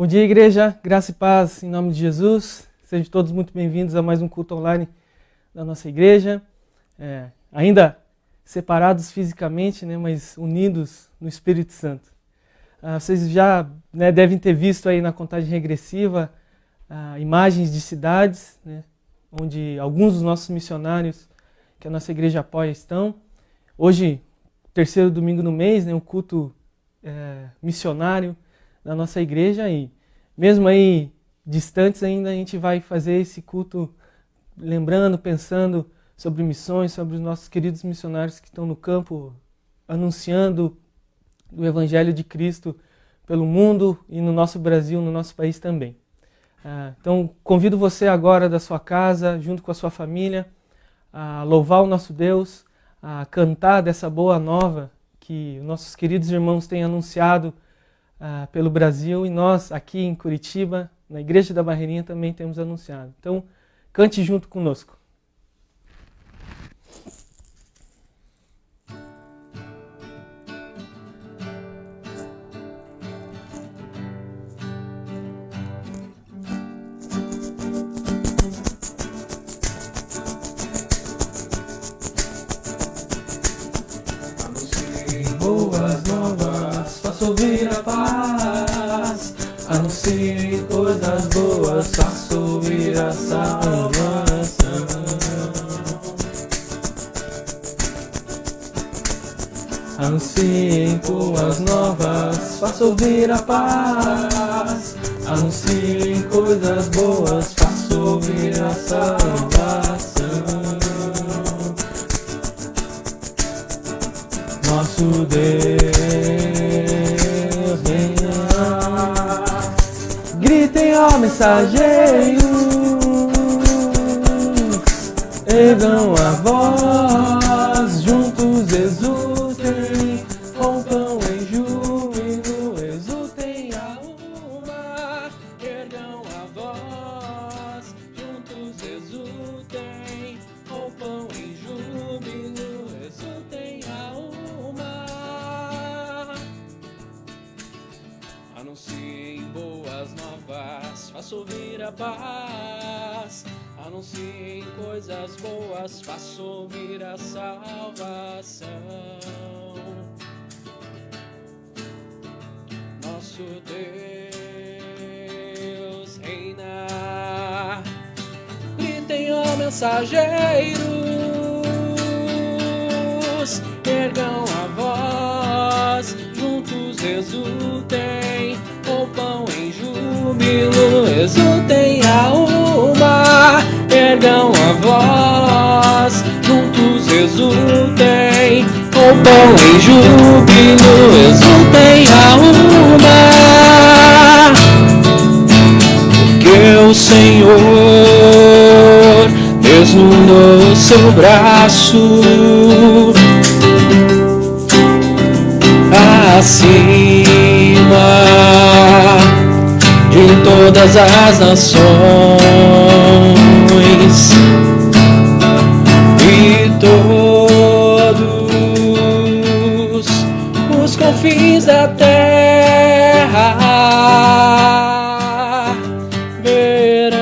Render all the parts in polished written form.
Bom dia, igreja, graça e paz em nome de Jesus. Sejam todos muito bem-vindos a mais um culto online da nossa igreja. Ainda separados fisicamente, mas unidos no Espírito Santo. Vocês já devem ter visto aí na contagem regressiva imagens de cidades, onde alguns dos nossos missionários que a nossa igreja apoia estão. Hoje, terceiro domingo no mês, um culto missionário da nossa igreja, e mesmo aí distantes ainda a gente vai fazer esse culto lembrando, pensando sobre missões, sobre os nossos queridos missionários que estão no campo anunciando o Evangelho de Cristo pelo mundo e no nosso Brasil, no nosso país também. Então convido você agora da sua casa, junto com a sua família, a louvar o nosso Deus, a cantar dessa boa nova que nossos queridos irmãos têm anunciado pelo Brasil, e nós aqui em Curitiba, na Igreja da Barreirinha, também temos anunciado. Então, cante junto conosco. Boas novas, faça ouvir a paz. Anuncie coisas boas, faça ouvir a salvação. Anuncie boas novas, faça ouvir a paz. Anuncie coisas boas, faça ouvir a salvação. Nosso Deus venha. Gritem, ó mensageiros, ergam a voz, juntos exultem, rompam em júbilo, exultem a uma. Ergam a voz, juntos exultem, rompam em júbilo, exultem a uma. Anunciem boas novas, faça ouvir a paz. Anunciem coisas boas, faça ouvir a salvação. Nosso Deus reina. Gritem, ó mensageiros, ergam a voz, juntos exultem, rompam em júbilo, exultem a uma. Ergam a voz, juntos exultem, rompam em júbilo, exultem a uma. Porque o Senhor desnudou seu braço acima de todas as nações, e todos os confins da terra verão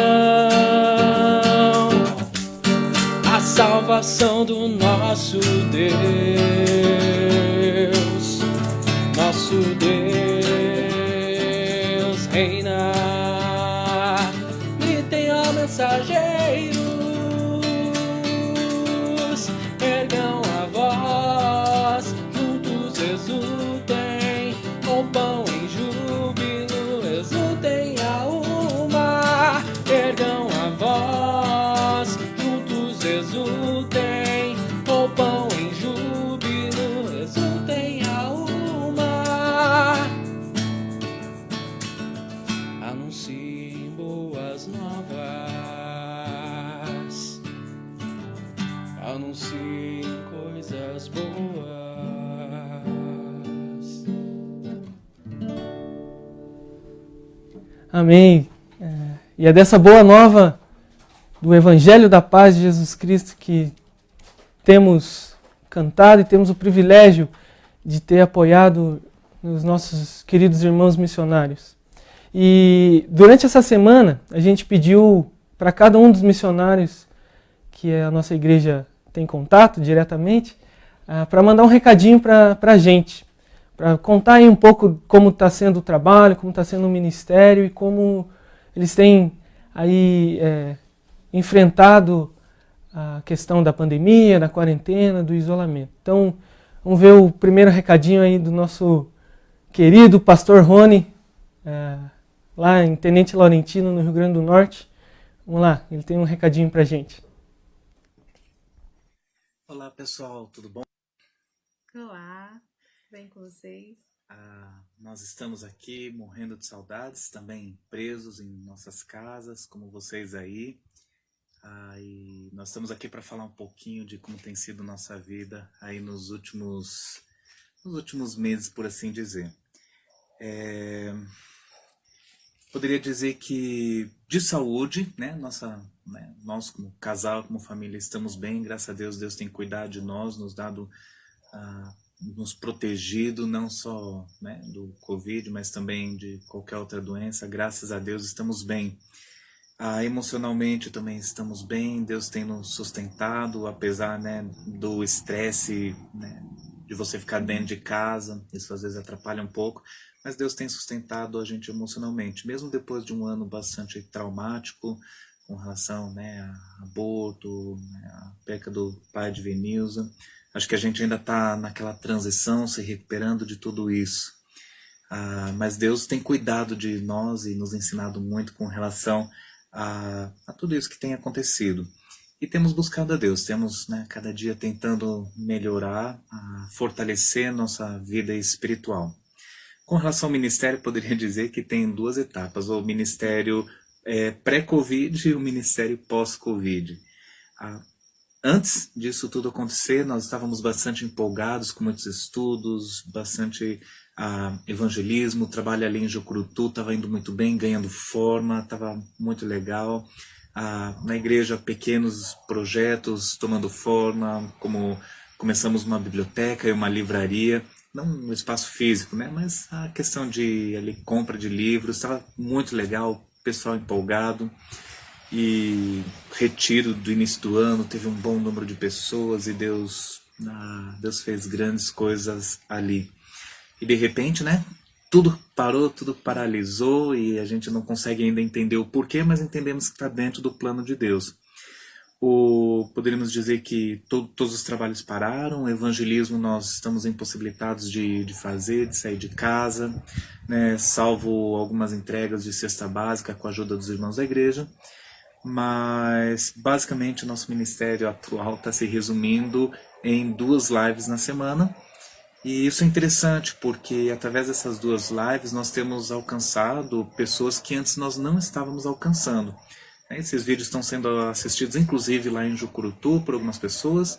a salvação do nosso Deus. Nosso Deus reina. Gritem, ó mensageiros, ergam a voz, juntos exultem, rompam em júbilo, exultem a uma. Ergam a voz, juntos exultem, rompam em júbilo, exultem a uma. Anunciem boas novas, anunciem coisas boas. Amém. E é dessa boa nova do Evangelho da Paz de Jesus Cristo que temos cantado e temos o privilégio de ter apoiado os nossos queridos irmãos missionários. E durante essa semana a gente pediu para cada um dos missionários que a nossa igreja tem contato diretamente, para mandar um recadinho para a gente, para contar aí um pouco como está sendo o trabalho, como está sendo o ministério e como eles têm aí enfrentado a questão da pandemia, da quarentena, do isolamento. Então, vamos ver o primeiro recadinho aí do nosso querido pastor Rony, lá em Tenente Laurentino, no Rio Grande do Norte. Vamos lá, ele tem um recadinho pra gente. Olá pessoal, tudo bom? Olá, bem com vocês? Nós estamos aqui morrendo de saudades, também presos em nossas casas, como vocês aí. E nós estamos aqui para falar um pouquinho de como tem sido nossa vida aí nos últimos meses, por assim dizer. Poderia dizer que de saúde, né, nós como casal, como família, estamos bem, graças a Deus, Deus tem cuidado de nós, nos dado, nos protegido, não só, né, do Covid, mas também de qualquer outra doença, graças a Deus estamos bem. Emocionalmente também estamos bem, Deus tem nos sustentado, apesar, né, do estresse, né, de você ficar dentro de casa, isso às vezes atrapalha um pouco, mas Deus tem sustentado a gente emocionalmente, mesmo depois de um ano bastante traumático, com relação, né, a aborto, né, a perca do pai de Venilza. Acho que a gente ainda está naquela transição, se recuperando de tudo isso. Mas Deus tem cuidado de nós e nos ensinado muito com relação a tudo isso que tem acontecido. E temos buscado a Deus, temos, né, cada dia tentando melhorar, fortalecer nossa vida espiritual. Com relação ao ministério, poderia dizer que tem duas etapas, o ministério pré-Covid e o ministério pós-Covid. Antes disso tudo acontecer, nós estávamos bastante empolgados com muitos estudos, bastante evangelismo, o trabalho ali em Jucurutu estava indo muito bem, ganhando forma, estava muito legal. Na igreja, pequenos projetos tomando forma, como começamos uma biblioteca e uma livraria, não no espaço físico, né, mas a questão de ali, compra de livros, estava muito legal, pessoal empolgado. E retiro do início do ano, teve um bom número de pessoas e Deus fez grandes coisas ali. E de repente, né, tudo parou, tudo paralisou e a gente não consegue ainda entender o porquê, mas entendemos que está dentro do plano de Deus. Poderíamos dizer que todos os trabalhos pararam, o evangelismo nós estamos impossibilitados de fazer, de sair de casa, né, salvo algumas entregas de cesta básica com a ajuda dos irmãos da igreja. Mas basicamente o nosso ministério atual está se resumindo em 2 lives na semana. E isso é interessante porque através dessas 2 lives nós temos alcançado pessoas que antes nós não estávamos alcançando. Esses vídeos estão sendo assistidos inclusive lá em Jucurutu por algumas pessoas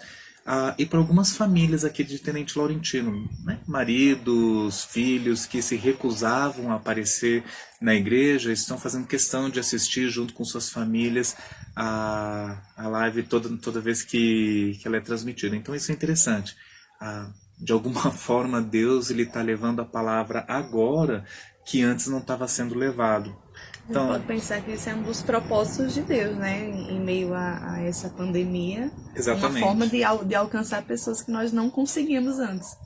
e por algumas famílias aqui de Tenente Laurentino, né? Maridos, filhos que se recusavam a aparecer na igreja, estão fazendo questão de assistir junto com suas famílias a live toda vez que ela é transmitida. Então isso é interessante. De alguma forma Deus está levando a palavra agora que antes não estava sendo levado. Então, pode pensar que isso é um dos propósitos de Deus, né? Em meio a essa pandemia. Exatamente. Uma forma de alcançar pessoas que nós não conseguíamos antes.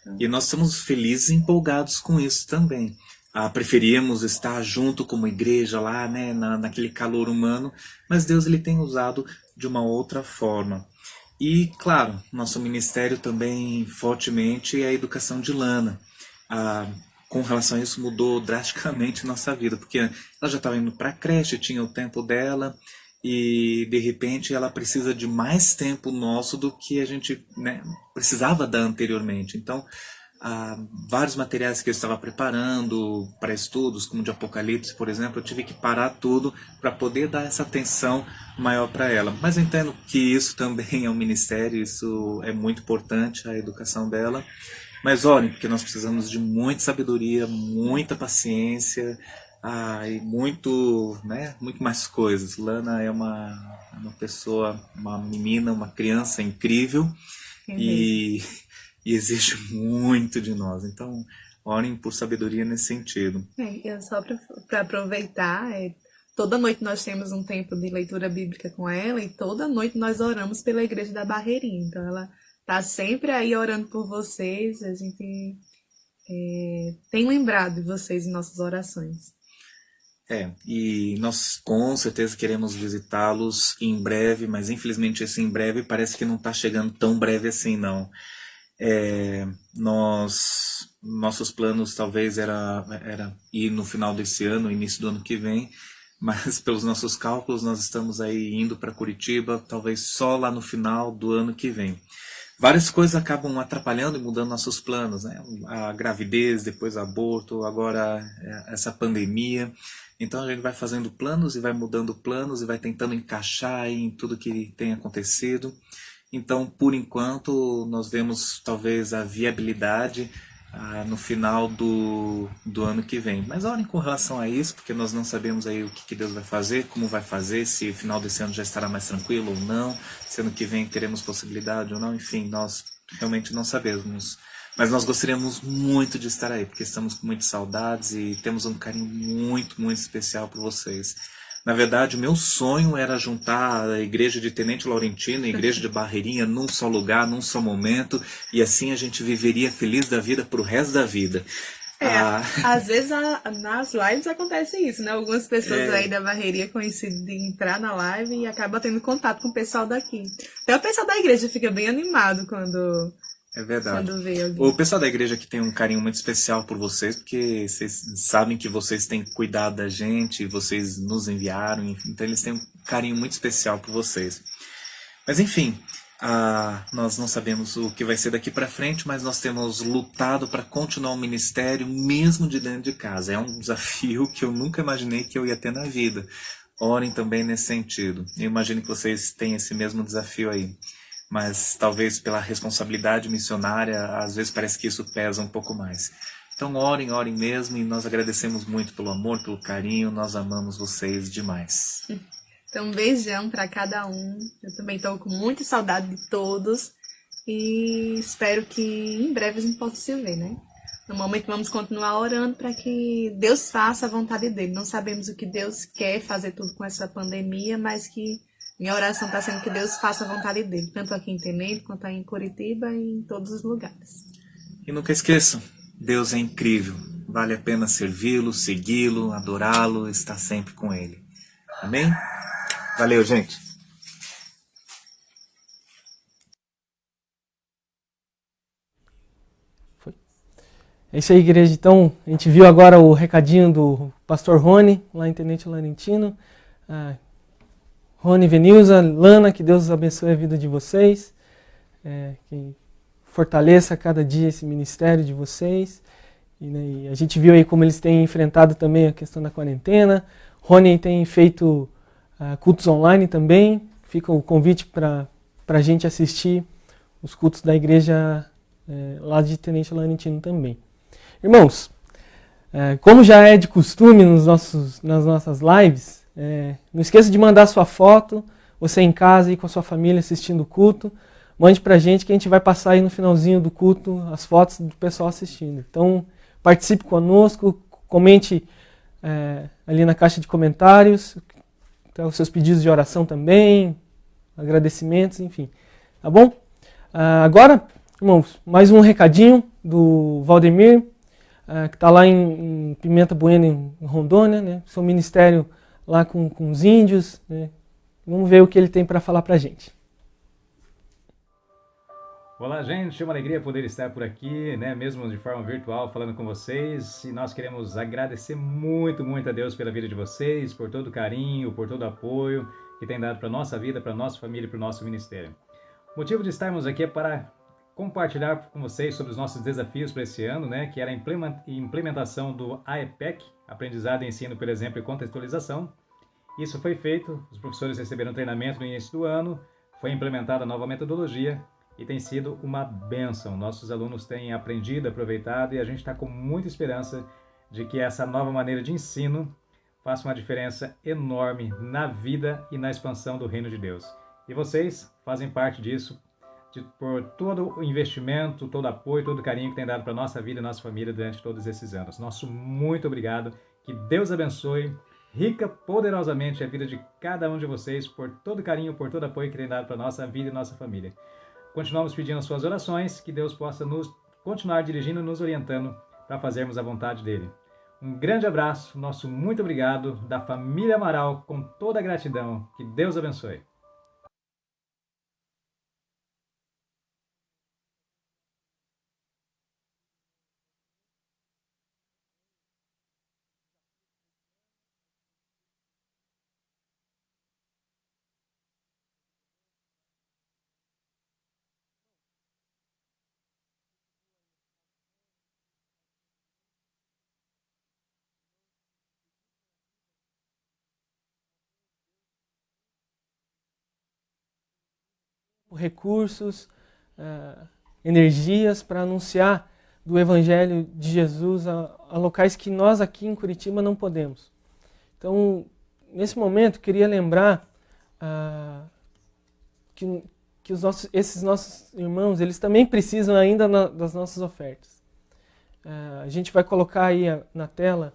Então... E nós estamos felizes e empolgados com isso também. Preferíamos estar junto como igreja lá, né, naquele calor humano, mas Deus ele tem usado de uma outra forma. E, claro, nosso ministério também fortemente é a educação de Lana. Com relação a isso mudou drasticamente nossa vida, porque ela já estava indo para a creche, tinha o tempo dela e de repente ela precisa de mais tempo nosso do que a gente, né, precisava dar anteriormente. Então, vários materiais que eu estava preparando para estudos, como de Apocalipse, por exemplo, eu tive que parar tudo para poder dar essa atenção maior para ela. Mas eu entendo que isso também é um ministério, isso é muito importante, a educação dela. Mas olhem, porque nós precisamos de muita sabedoria, muita paciência e muito mais coisas. Lana é uma pessoa, uma menina, uma criança incrível e exige muito de nós. Então, orem por sabedoria nesse sentido. Eu só para aproveitar, toda noite nós temos um tempo de leitura bíblica com ela e toda noite nós oramos pela Igreja da Barreirinha. Então ela tá sempre aí orando por vocês. A gente tem lembrado de vocês em nossas orações. E nós com certeza queremos visitá-los em breve, mas infelizmente esse em breve parece que não está chegando tão breve assim, não. Nossos planos talvez era ir no final desse ano, início do ano que vem, mas pelos nossos cálculos nós estamos aí indo para Curitiba, talvez só lá no final do ano que vem. Várias coisas acabam atrapalhando e mudando nossos planos, né? A gravidez, depois aborto, agora essa pandemia. Então a gente vai fazendo planos e vai mudando planos e vai tentando encaixar em tudo que tem acontecido. Então, por enquanto, nós vemos talvez a viabilidade no final do ano que vem. Mas orem com relação a isso, porque nós não sabemos aí o que Deus vai fazer, como vai fazer, se o final desse ano já estará mais tranquilo ou não, se ano que vem teremos possibilidade ou não, enfim, nós realmente não sabemos. Mas nós gostaríamos muito de estar aí, porque estamos com muitas saudades e temos um carinho muito, muito especial por vocês. Na verdade, o meu sonho era juntar a igreja de Tenente Laurentino e a igreja de Barreirinha num só lugar, num só momento, e assim a gente viveria feliz da vida pro resto da vida. Às vezes nas lives acontece isso, né? Algumas pessoas aí da Barreirinha coincidem de entrar na live e acabam tendo contato com o pessoal daqui. Até o pessoal da igreja fica bem animado quando... É verdade. Quando vê alguém. O pessoal da igreja que tem um carinho muito especial por vocês, porque vocês sabem que vocês têm cuidado da gente, vocês nos enviaram, então eles têm um carinho muito especial por vocês. Mas enfim, nós não sabemos o que vai ser daqui para frente, mas nós temos lutado para continuar o ministério mesmo de dentro de casa. É um desafio que eu nunca imaginei que eu ia ter na vida. Orem também nesse sentido. Eu imagino que vocês têm esse mesmo desafio aí. Mas talvez pela responsabilidade missionária, às vezes parece que isso pesa um pouco mais. Então orem mesmo, e nós agradecemos muito pelo amor, pelo carinho, nós amamos vocês demais. Então um beijão para cada um, eu também estou com muita saudade de todos, e espero que em breve a gente possa se ver, né? No momento vamos continuar orando para que Deus faça a vontade dele. Não sabemos o que Deus quer fazer tudo com essa pandemia, mas que minha oração está sendo que Deus faça a vontade dele, tanto aqui em Tenente, quanto aí em Curitiba e em todos os lugares. E nunca esqueçam, Deus é incrível. Vale a pena servi-lo, segui-lo, adorá-lo, estar sempre com ele. Amém? Valeu, gente. É isso aí, igreja. Então, a gente viu agora o recadinho do pastor Rony, lá em Tenente Laurentino. Rony, Venilza, Lana, que Deus abençoe a vida de vocês, que fortaleça cada dia esse ministério de vocês. E a gente viu aí como eles têm enfrentado também a questão da quarentena. Rony tem feito cultos online também. Fica o convite para a gente assistir os cultos da igreja lá de Tenente Laurentino também. Irmãos, como já é de costume nas nossas lives, não esqueça de mandar sua foto, você em casa e com a sua família assistindo o culto. Mande pra gente que a gente vai passar aí no finalzinho do culto as fotos do pessoal assistindo. Então, participe conosco, comente ali na caixa de comentários, os seus pedidos de oração também, agradecimentos, enfim. Tá bom? Agora, irmãos, mais um recadinho do Valdemir, que está lá em Pimenta Bueno, em Rondônia, né? Seu ministério lá com os índios, né? Vamos ver o que ele tem para falar para a gente. Olá, gente, é uma alegria poder estar por aqui, né? Mesmo de forma virtual, falando com vocês, e nós queremos agradecer muito a Deus pela vida de vocês, por todo o carinho, por todo o apoio que tem dado para a nossa vida, para a nossa família e para o nosso ministério. O motivo de estarmos aqui é para compartilhar com vocês sobre os nossos desafios para esse ano, né? Que era a implementação do AEPEC, Aprendizado, Ensino, por exemplo, e Contextualização. Isso foi feito, os professores receberam treinamento no início do ano, foi implementada a nova metodologia e tem sido uma bênção. Nossos alunos têm aprendido, aproveitado, e a gente está com muita esperança de que essa nova maneira de ensino faça uma diferença enorme na vida e na expansão do reino de Deus. E vocês fazem parte disso, por todo o investimento, todo o apoio, todo o carinho que tem dado para a nossa vida e nossa família durante todos esses anos. Nosso muito obrigado. Que Deus abençoe rica, poderosamente a vida de cada um de vocês por todo o carinho, por todo o apoio que tem dado para a nossa vida e nossa família. Continuamos pedindo as suas orações, que Deus possa nos continuar dirigindo e nos orientando para fazermos a vontade dele. Um grande abraço, nosso muito obrigado da família Amaral, com toda a gratidão. Que Deus abençoe. Recursos, energias para anunciar do Evangelho de Jesus a locais que nós aqui em Curitiba não podemos. Então, nesse momento, queria lembrar que esses nossos irmãos, eles também precisam ainda das nossas ofertas. A gente vai colocar aí na tela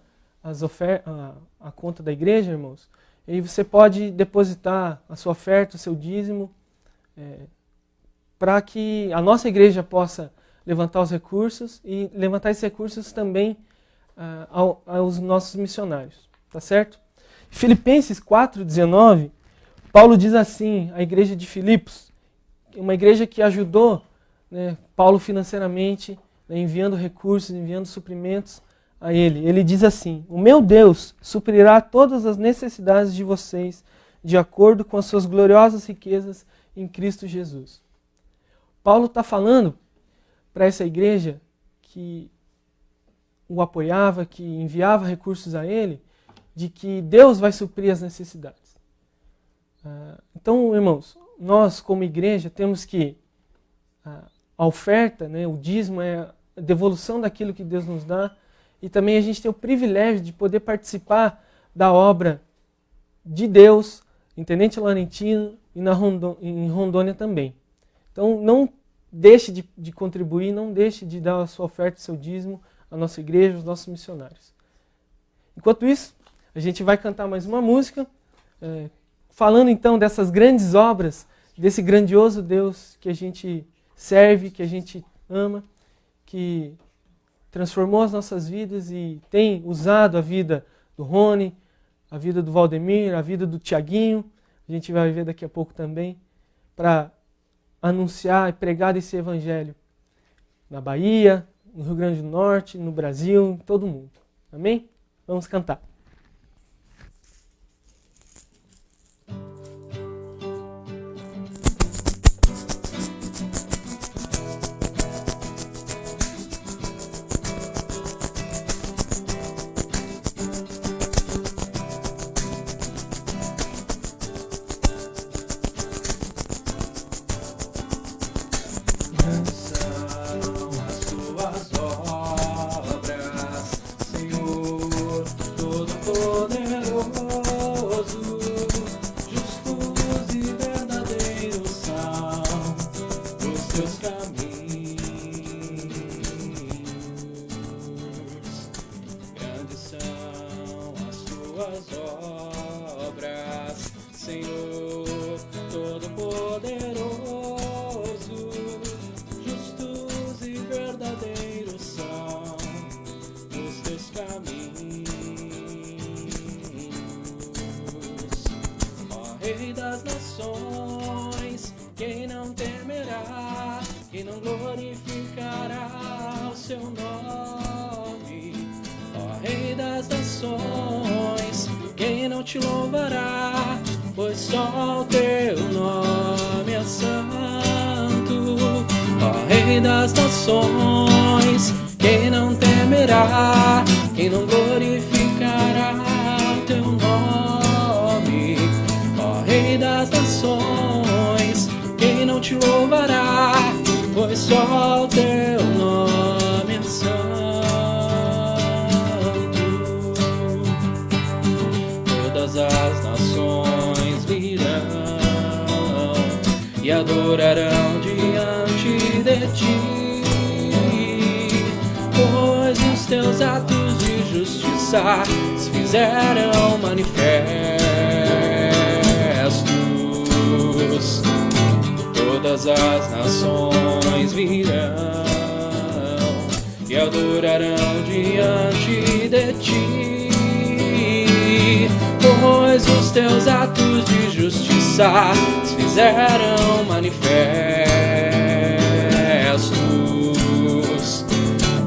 a conta da igreja, irmãos, e você pode depositar a sua oferta, o seu dízimo, para que a nossa igreja possa levantar os recursos e levantar esses recursos também aos nossos missionários, tá certo? Filipenses 4:19, Paulo diz assim, a igreja de Filipos, uma igreja que ajudou, né, Paulo financeiramente, né, enviando recursos, enviando suprimentos a ele. Ele diz assim: o meu Deus suprirá todas as necessidades de vocês de acordo com as suas gloriosas riquezas em Cristo Jesus. Paulo está falando para essa igreja que o apoiava, que enviava recursos a ele, de que Deus vai suprir as necessidades. Então, irmãos, nós como igreja temos que a oferta, né, o dízimo é a devolução daquilo que Deus nos dá, e também a gente tem o privilégio de poder participar da obra de Deus em Tenente Laurentino e em Rondônia também. Então, não deixe de contribuir, não deixe de dar a sua oferta, o seu dízimo à nossa igreja, aos nossos missionários. Enquanto isso, a gente vai cantar mais uma música, falando então dessas grandes obras, desse grandioso Deus que a gente serve, que a gente ama, que transformou as nossas vidas e tem usado a vida do Rony, a vida do Valdemir, a vida do Tiaguinho, a gente vai ver daqui a pouco também, para anunciar e pregar esse evangelho na Bahia, no Rio Grande do Norte, no Brasil, em todo mundo. Amém? Vamos cantar. Rei das nações, quem não temerá, quem não glorificará o seu nome? Ó Rei das nações, quem não te louvará, pois só o teu nome é santo. Ó Rei das nações, quem não temerá, quem não glorificará o teu nome? Rei das nações, quem não te louvará, pois só o teu nome é santo. Todas as nações virão e adorarão diante de ti, pois os teus atos de justiça se fizeram manifestos. Todas as nações virão e adorarão diante de ti, pois os teus atos de justiça se fizeram manifestos.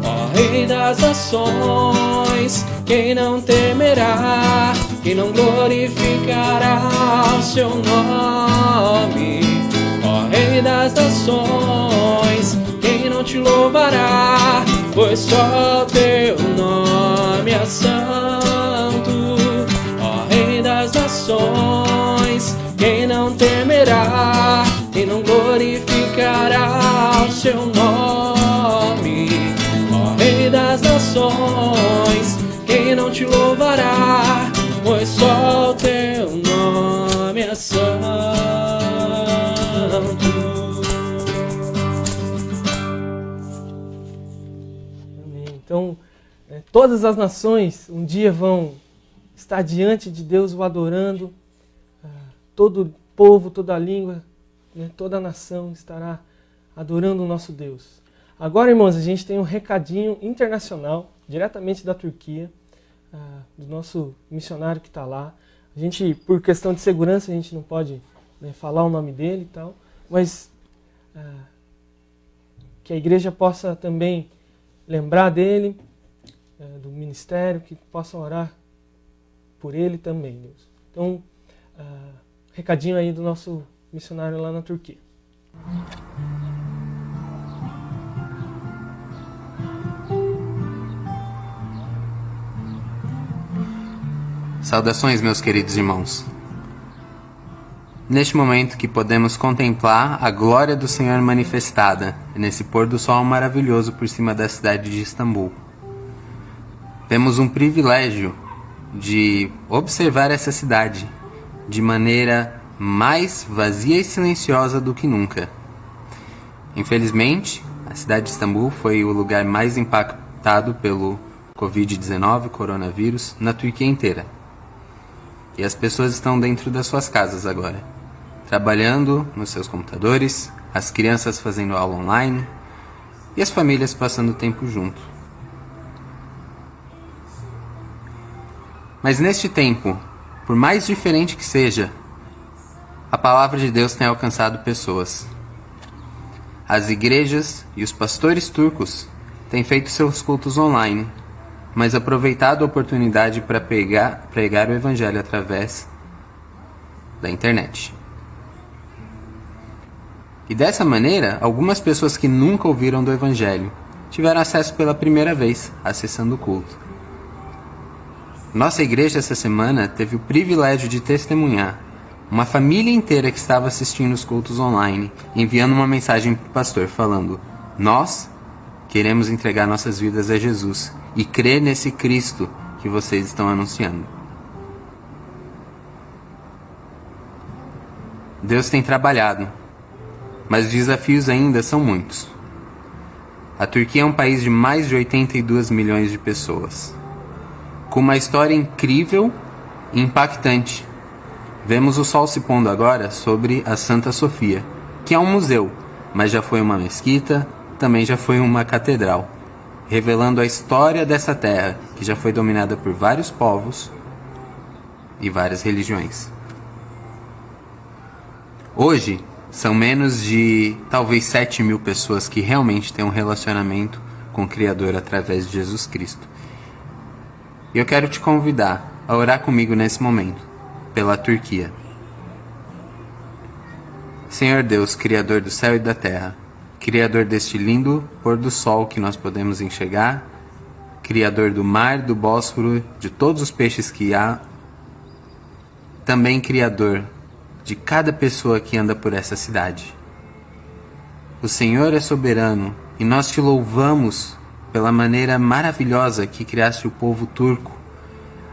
Ó Rei das nações, quem não temerá, quem não glorificará o seu nome? Ó Rei das nações, quem não te louvará, pois só teu nome é santo. Ó Rei das nações, quem não temerá, quem não glorificará o seu nome? Ó Rei das nações, quem não te louvará, pois só o teu nome é santo. Então, todas as nações um dia vão estar diante de Deus o adorando. Todo povo, toda língua, toda nação estará adorando o nosso Deus. Agora, irmãos, a gente tem um recadinho internacional, diretamente da Turquia, do nosso missionário que está lá. A gente, por questão de segurança, a gente não pode falar o nome dele e tal, mas que a igreja possa também lembrar dele, do ministério, que possam orar por ele também, Deus. Então, recadinho aí do nosso missionário lá na Turquia. Saudações, meus queridos irmãos. Neste momento que podemos contemplar a glória do Senhor manifestada nesse pôr do sol maravilhoso por cima da cidade de Istambul, temos um privilégio de observar essa cidade de maneira mais vazia e silenciosa do que nunca. Infelizmente, a cidade de Istambul foi o lugar mais impactado pelo Covid-19, coronavírus, na Turquia inteira. E as pessoas estão dentro das suas casas agora, trabalhando nos seus computadores, as crianças fazendo aula online e as famílias passando tempo junto. Mas neste tempo, por mais diferente que seja, a palavra de Deus tem alcançado pessoas. As igrejas e os pastores turcos têm feito seus cultos online, mas aproveitado a oportunidade para pregar o Evangelho através da internet. E dessa maneira, algumas pessoas que nunca ouviram do Evangelho tiveram acesso pela primeira vez, acessando o culto. Nossa igreja essa semana teve o privilégio de testemunhar uma família inteira que estava assistindo os cultos online, enviando uma mensagem para o pastor falando: nós queremos entregar nossas vidas a Jesus e crer nesse Cristo que vocês estão anunciando. Deus tem trabalhado, mas os desafios ainda são muitos. A Turquia é um país de mais de 82 milhões de pessoas, com uma história incrível e impactante. Vemos o sol se pondo agora sobre a Santa Sofia, que é um museu, mas já foi uma mesquita, também já foi uma catedral, revelando a história dessa terra, que já foi dominada por vários povos e várias religiões. Hoje, são menos de talvez 7 mil pessoas que realmente têm um relacionamento com o Criador através de Jesus Cristo. E eu quero te convidar a orar comigo nesse momento, pela Turquia. Senhor Deus, Criador do céu e da terra, Criador deste lindo pôr do sol que nós podemos enxergar, Criador do mar, do Bósforo, de todos os peixes que há, também Criador de cada pessoa que anda por essa cidade. O Senhor é soberano e nós te louvamos pela maneira maravilhosa que criaste o povo turco,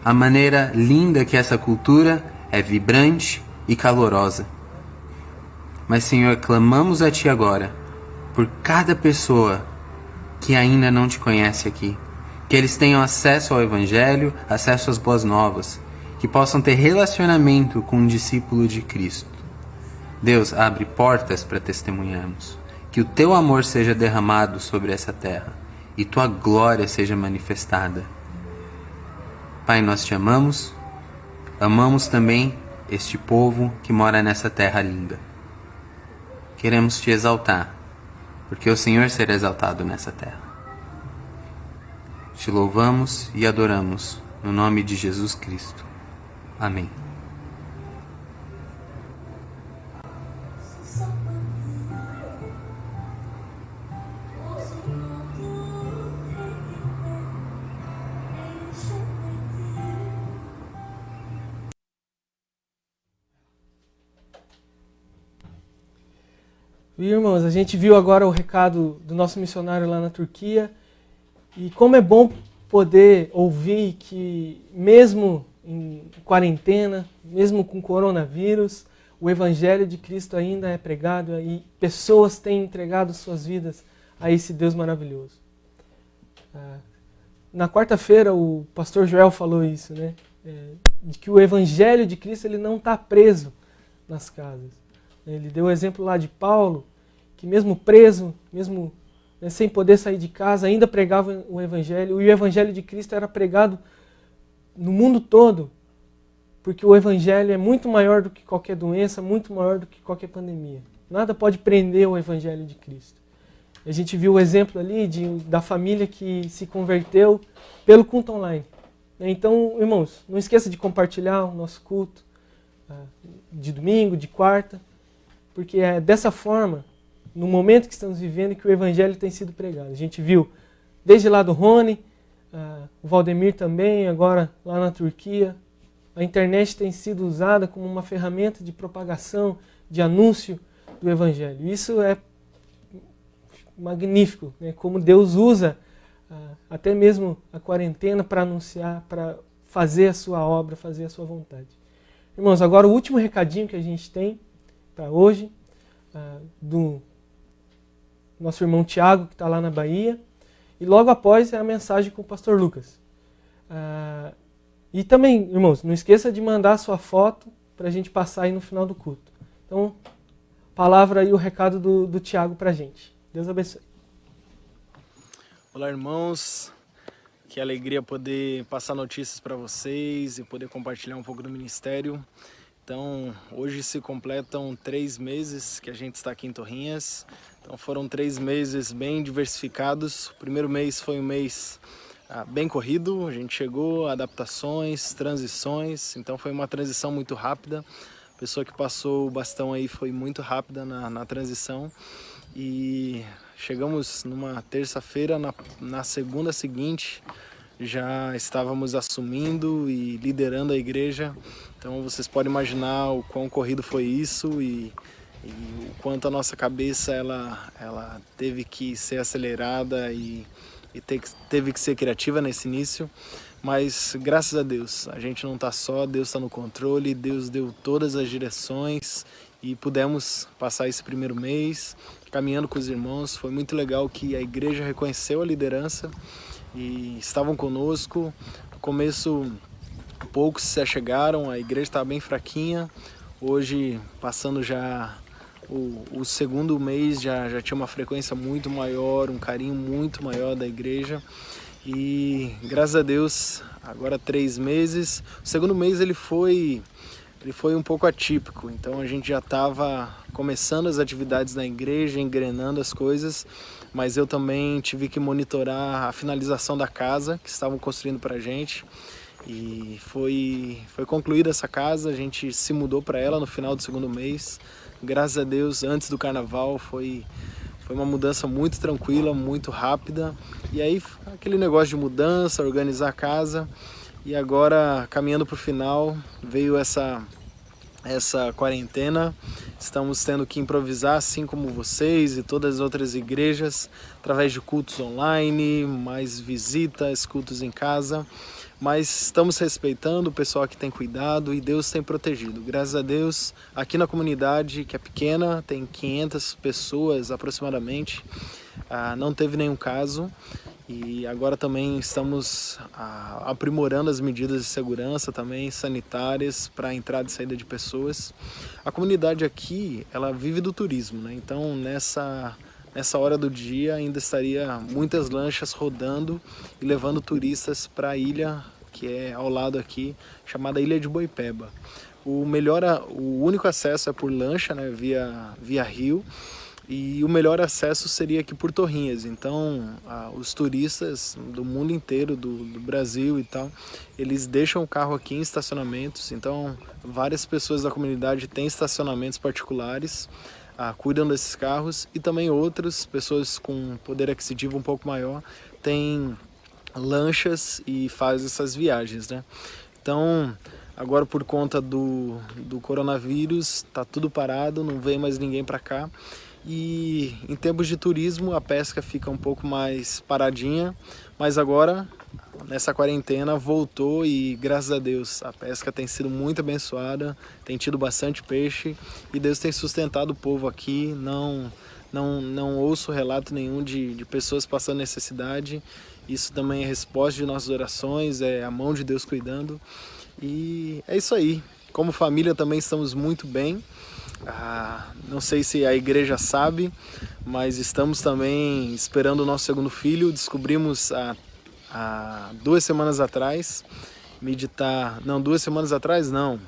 a maneira linda que essa cultura é vibrante e calorosa. Mas, Senhor, clamamos a Ti agora por cada pessoa que ainda não te conhece aqui. Que eles tenham acesso ao Evangelho, acesso às boas novas, que possam ter relacionamento com um discípulo de Cristo. Deus, abre portas para testemunharmos. Que o teu amor seja derramado sobre essa terra e tua glória seja manifestada. Pai, nós te amamos, amamos também este povo que mora nessa terra linda. Queremos te exaltar, porque o Senhor será exaltado nessa terra. Te louvamos e adoramos, no nome de Jesus Cristo. Amém. E, irmãos, a gente viu agora o recado do nosso missionário lá na Turquia, e como é bom poder ouvir que mesmo em quarentena, mesmo com coronavírus, o Evangelho de Cristo ainda é pregado e pessoas têm entregado suas vidas a esse Deus maravilhoso. Na quarta-feira o pastor Joel falou isso, né? De que o Evangelho de Cristo ele não está preso nas casas. Ele deu o exemplo lá de Paulo, que mesmo preso, mesmo sem poder sair de casa, ainda pregava o Evangelho, e o Evangelho de Cristo era pregado no mundo todo, porque o Evangelho é muito maior do que qualquer doença, muito maior do que qualquer pandemia. Nada pode prender o Evangelho de Cristo. A gente viu o exemplo ali da família que se converteu pelo culto online. Então, irmãos, não esqueça de compartilhar o nosso culto de domingo, de quarta, porque é dessa forma, no momento que estamos vivendo, que o Evangelho tem sido pregado. A gente viu desde lá do Rony, o Valdemir também, agora lá na Turquia. A internet tem sido usada como uma ferramenta de propagação, de anúncio do Evangelho. Isso é magnífico, né? Como Deus usa até mesmo a quarentena para anunciar, para fazer a sua obra, fazer a sua vontade. Irmãos, agora o último recadinho que a gente tem para hoje, do nosso irmão Tiago, que está lá na Bahia, e logo após é a mensagem com o pastor Lucas. E também, irmãos, não esqueça de mandar a sua foto para a gente passar aí no final do culto. Então, palavra aí, o recado do Tiago para a gente. Deus abençoe. Olá, irmãos. Que alegria poder passar notícias para vocês e poder compartilhar um pouco do ministério. Então, hoje se completam 3 meses que a gente está aqui em Torrinhas. Então, foram 3 meses bem diversificados. O primeiro mês foi um mês bem corrido. A gente chegou, adaptações, transições. Então, foi uma transição muito rápida. A pessoa que passou o bastão aí foi muito rápida na transição. E chegamos numa terça-feira, na segunda seguinte, já estávamos assumindo e liderando a igreja. Então vocês podem imaginar o quão corrido foi isso e o quanto a nossa cabeça ela teve que ser acelerada e teve que ser criativa nesse início. Mas graças a Deus, a gente não está só, Deus está no controle, Deus deu todas as direções e pudemos passar esse primeiro mês caminhando com os irmãos. Foi muito legal que a igreja reconheceu a liderança e estavam conosco. No começo, poucos se achegaram, a igreja estava bem fraquinha. Hoje, passando já o segundo mês, já tinha uma frequência muito maior, um carinho muito maior da igreja. E graças a Deus, agora 3 meses. O segundo mês ele foi um pouco atípico, então a gente já estava começando as atividades na igreja, engrenando as coisas, mas eu também tive que monitorar a finalização da casa que estavam construindo para a gente. E foi concluída essa casa, a gente se mudou para ela no final do segundo mês. Graças a Deus, antes do carnaval, foi uma mudança muito tranquila, muito rápida. E aí, aquele negócio de mudança, organizar a casa. E agora, caminhando para o final, veio essa quarentena. Estamos tendo que improvisar, assim como vocês e todas as outras igrejas, através de cultos online, mais visitas, cultos em casa. mas estamos respeitando o pessoal que tem cuidado e Deus tem protegido. Graças a Deus, aqui na comunidade, que é pequena, tem 500 pessoas aproximadamente, não teve nenhum caso. E agora também estamos aprimorando as medidas de segurança também sanitárias para a entrada e saída de pessoas. A comunidade aqui, ela vive do turismo, né? Então nessa hora do dia ainda estaria muitas lanchas rodando e levando turistas para a ilha que é ao lado aqui, chamada Ilha de Boipeba. O único acesso é por lancha, né? via rio. E o melhor acesso seria aqui por Torrinhas. Então, os turistas do mundo inteiro, do Brasil e tal, eles deixam o carro aqui em estacionamentos. Então, várias pessoas da comunidade têm estacionamentos particulares, cuidam desses carros. E também outras pessoas com poder aquisitivo um pouco maior têm lanchas e fazem essas viagens, né? Então, agora por conta do coronavírus, está tudo parado, não vem mais ninguém para cá. E em tempos de turismo a pesca fica um pouco mais paradinha, mas agora nessa quarentena voltou e graças a Deus a pesca tem sido muito abençoada, tem tido bastante peixe e Deus tem sustentado o povo aqui. Não ouço relato nenhum de pessoas passando necessidade. Isso também é resposta de nossas orações, é a mão de Deus cuidando. E é isso aí. Como família também estamos muito bem. Não sei se a igreja sabe, mas estamos também esperando o nosso segundo filho. Descobrimos há 2 semanas atrás. Não, 2 semanas atrás não,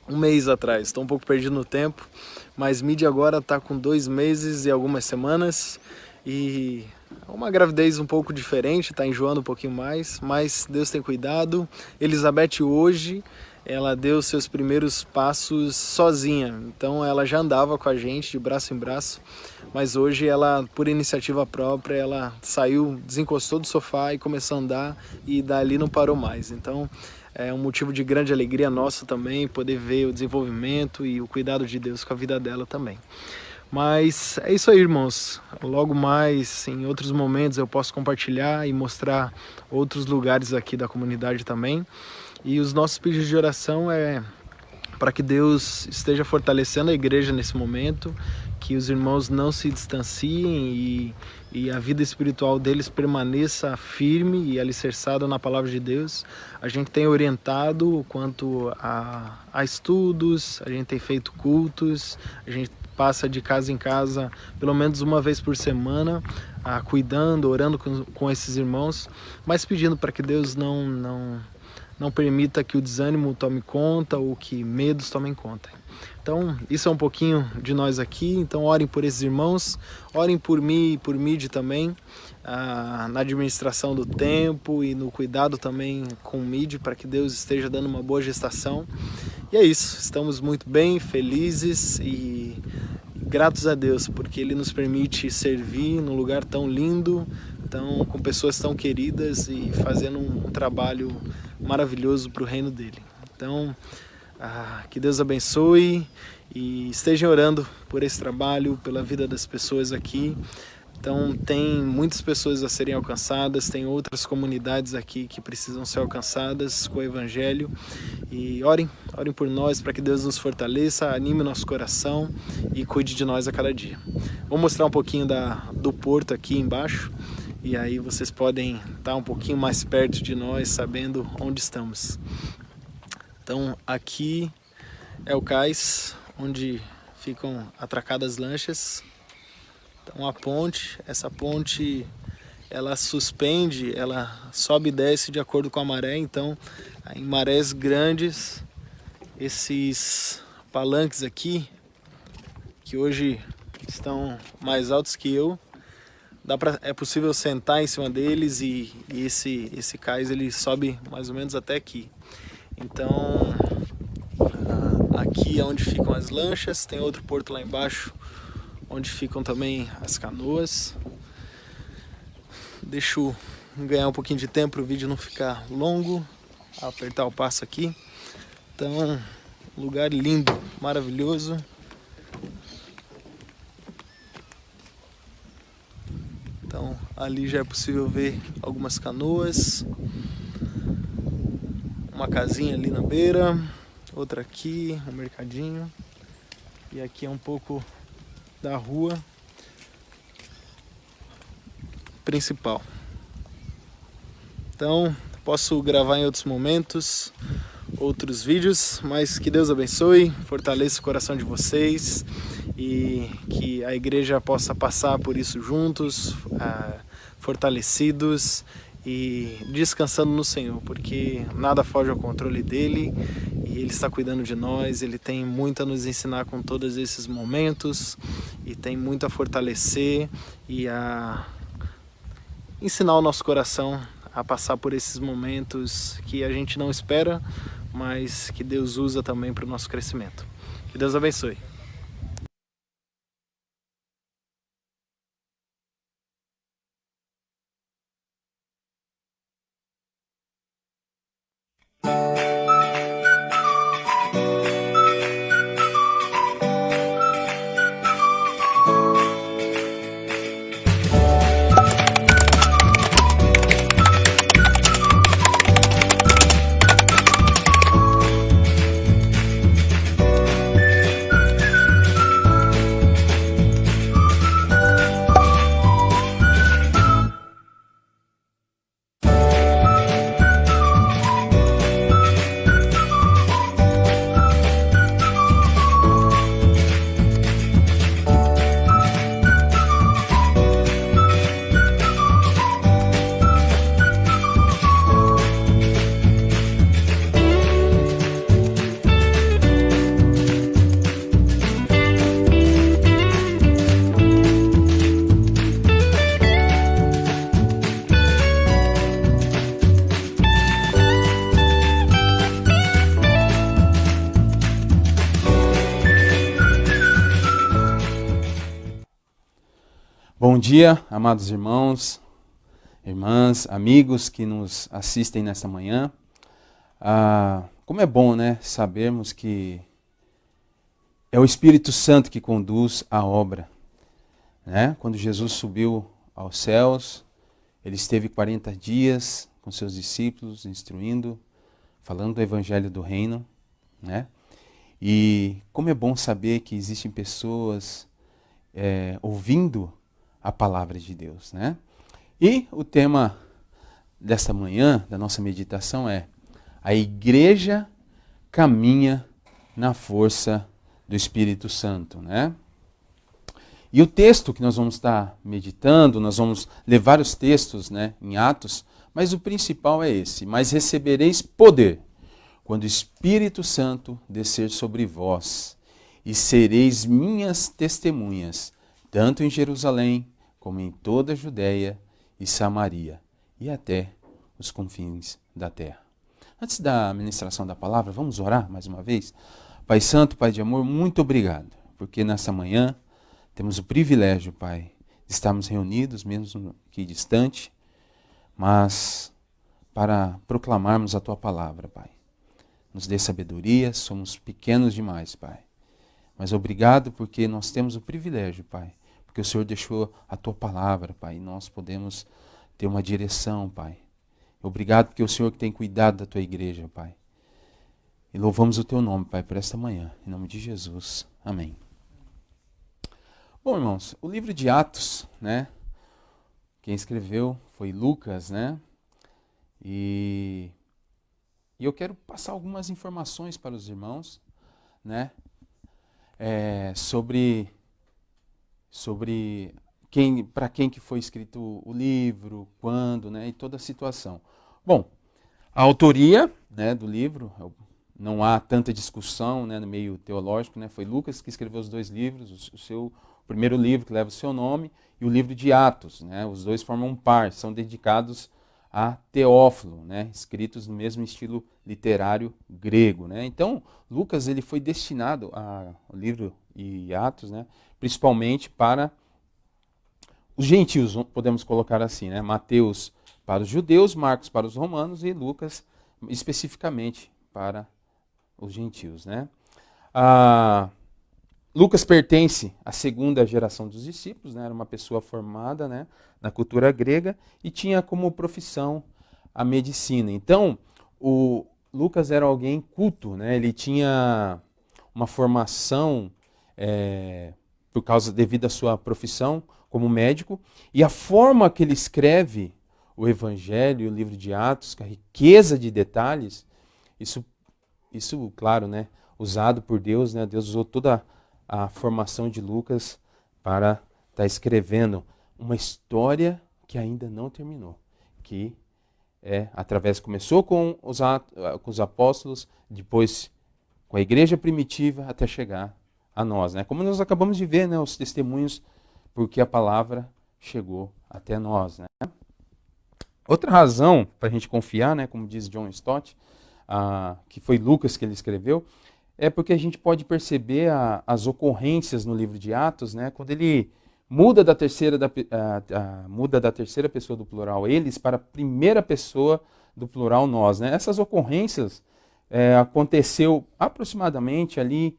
1 mês atrás. Estou um pouco perdido no tempo, mas Midi agora está com 2 meses e algumas semanas. E é uma gravidez um pouco diferente, está enjoando um pouquinho mais, mas Deus tem cuidado. Elizabeth hoje, ela deu seus primeiros passos sozinha, então ela já andava com a gente de braço em braço, mas hoje ela, por iniciativa própria, ela saiu, desencostou do sofá e começou a andar e dali não parou mais. Então é um motivo de grande alegria nossa também, poder ver o desenvolvimento e o cuidado de Deus com a vida dela também. Mas é isso aí, irmãos. Logo mais, em outros momentos, eu posso compartilhar e mostrar outros lugares aqui da comunidade também. E os nossos pedidos de oração é para que Deus esteja fortalecendo a igreja nesse momento, que os irmãos não se distanciem e a vida espiritual deles permaneça firme e alicerçada na palavra de Deus. A gente tem orientado quanto a estudos, a gente tem feito cultos, a gente passa de casa em casa pelo menos uma vez por semana, cuidando, orando com esses irmãos, mas pedindo para que Deus não permita que o desânimo tome conta ou que medos tomem conta. Então, isso é um pouquinho de nós aqui. Então, orem por esses irmãos, orem por mim e por Midi também, na administração do tempo e no cuidado também com o Midi, para que Deus esteja dando uma boa gestação. E é isso, estamos muito bem, felizes e gratos a Deus, porque Ele nos permite servir num lugar tão lindo, com pessoas tão queridas e fazendo um trabalho maravilhoso para o reino dele. Então, que Deus abençoe e estejam orando por esse trabalho, pela vida das pessoas aqui. Então, tem muitas pessoas a serem alcançadas, tem outras comunidades aqui que precisam ser alcançadas com o Evangelho. E orem por nós para que Deus nos fortaleça, anime o nosso coração e cuide de nós a cada dia. Vou mostrar um pouquinho do porto aqui embaixo. E aí vocês podem estar um pouquinho mais perto de nós, sabendo onde estamos. Então aqui é o cais, onde ficam atracadas as lanchas. Então a ponte, essa ponte, ela suspende, ela sobe e desce de acordo com a maré. Então em marés grandes, esses palanques aqui, que hoje estão mais altos que eu, é possível sentar em cima deles e esse cais ele sobe mais ou menos até aqui. Então aqui é onde ficam as lanchas, tem outro porto lá embaixo onde ficam também as canoas. Deixa eu ganhar um pouquinho de tempo para o vídeo não ficar longo, apertar o passo aqui. Então, lugar lindo, maravilhoso. Então ali já é possível ver algumas canoas. uma casinha ali na beira, outra aqui, um mercadinho. E aqui é um pouco da rua principal. Então, posso gravar em outros momentos, outros vídeos, mas que Deus abençoe, fortaleça o coração de vocês e que a igreja possa passar por isso juntos, fortalecidos e descansando no Senhor, porque nada foge ao controle dele e ele está cuidando de nós, ele tem muito a nos ensinar com todos esses momentos e tem muito a fortalecer e a ensinar o nosso coração a passar por esses momentos que a gente não espera, mas que Deus usa também para o nosso crescimento. Que Deus abençoe. Bom dia, amados irmãos, irmãs, amigos que nos assistem nesta manhã. Como é bom, né, sabermos que é o Espírito Santo que conduz a obra. Né? Quando Jesus subiu aos céus, ele esteve 40 dias com seus discípulos, instruindo, falando do Evangelho do Reino. Né? E como é bom saber que existem pessoas ouvindo a palavra de Deus, né? E o tema desta manhã, da nossa meditação é: a igreja caminha na força do Espírito Santo, né? E o texto que nós vamos estar meditando, nós vamos ler vários textos, né, em Atos, mas o principal é esse: mas recebereis poder quando o Espírito Santo descer sobre vós, e sereis minhas testemunhas, tanto em Jerusalém, como em toda a Judéia e Samaria, e até os confins da terra. Antes da ministração da palavra, vamos orar mais uma vez? Pai Santo, Pai de amor, muito obrigado, porque nessa manhã temos o privilégio, Pai, de estarmos reunidos, mesmo que distante, mas para proclamarmos a Tua palavra, Pai. Nos dê sabedoria, somos pequenos demais, Pai. Mas obrigado porque nós temos o privilégio, Pai, porque o Senhor deixou a Tua palavra, Pai, e nós podemos ter uma direção, Pai. Obrigado porque é o Senhor que tem cuidado da Tua igreja, Pai. E louvamos o Teu nome, Pai, por esta manhã. Em nome de Jesus. Amém. Bom, irmãos, o livro de Atos, né? Quem escreveu foi Lucas, né? E eu quero passar algumas informações para os irmãos, né? Sobre para quem que foi escrito o livro, quando, né, e toda a situação. Bom, a autoria, né, do livro, não há tanta discussão, né, no meio teológico, né, foi Lucas que escreveu os dois livros, o primeiro livro que leva o seu nome e o livro de Atos, né, os dois formam um par, são dedicados a Teófilo, né, escritos no mesmo estilo literário grego, né. Então, Lucas ele foi destinado ao livro e Atos, né, principalmente para os gentios, podemos colocar assim, né, Mateus para os judeus, Marcos para os romanos e Lucas especificamente para os gentios, né. Lucas pertence à segunda geração dos discípulos, né, era uma pessoa formada, né, na cultura grega e tinha como profissão a medicina. Então, Lucas era alguém culto, né? Ele tinha uma formação por causa devido à sua profissão como médico, e a forma que ele escreve o Evangelho, o livro de Atos, com a riqueza de detalhes, isso claro, né? Usado por Deus, né? Deus usou toda a formação de Lucas para estar escrevendo uma história que ainda não terminou, que começou com os apóstolos, depois com a igreja primitiva, até chegar a nós, né? Como nós acabamos de ver, né, os testemunhos, porque a palavra chegou até nós, né? Outra razão para a gente confiar, né, como diz John Stott, que foi Lucas que ele escreveu, é porque a gente pode perceber as ocorrências no livro de Atos, né, quando ele muda da terceira pessoa do plural eles para a primeira pessoa do plural nós, né? Essas ocorrências aconteceu aproximadamente ali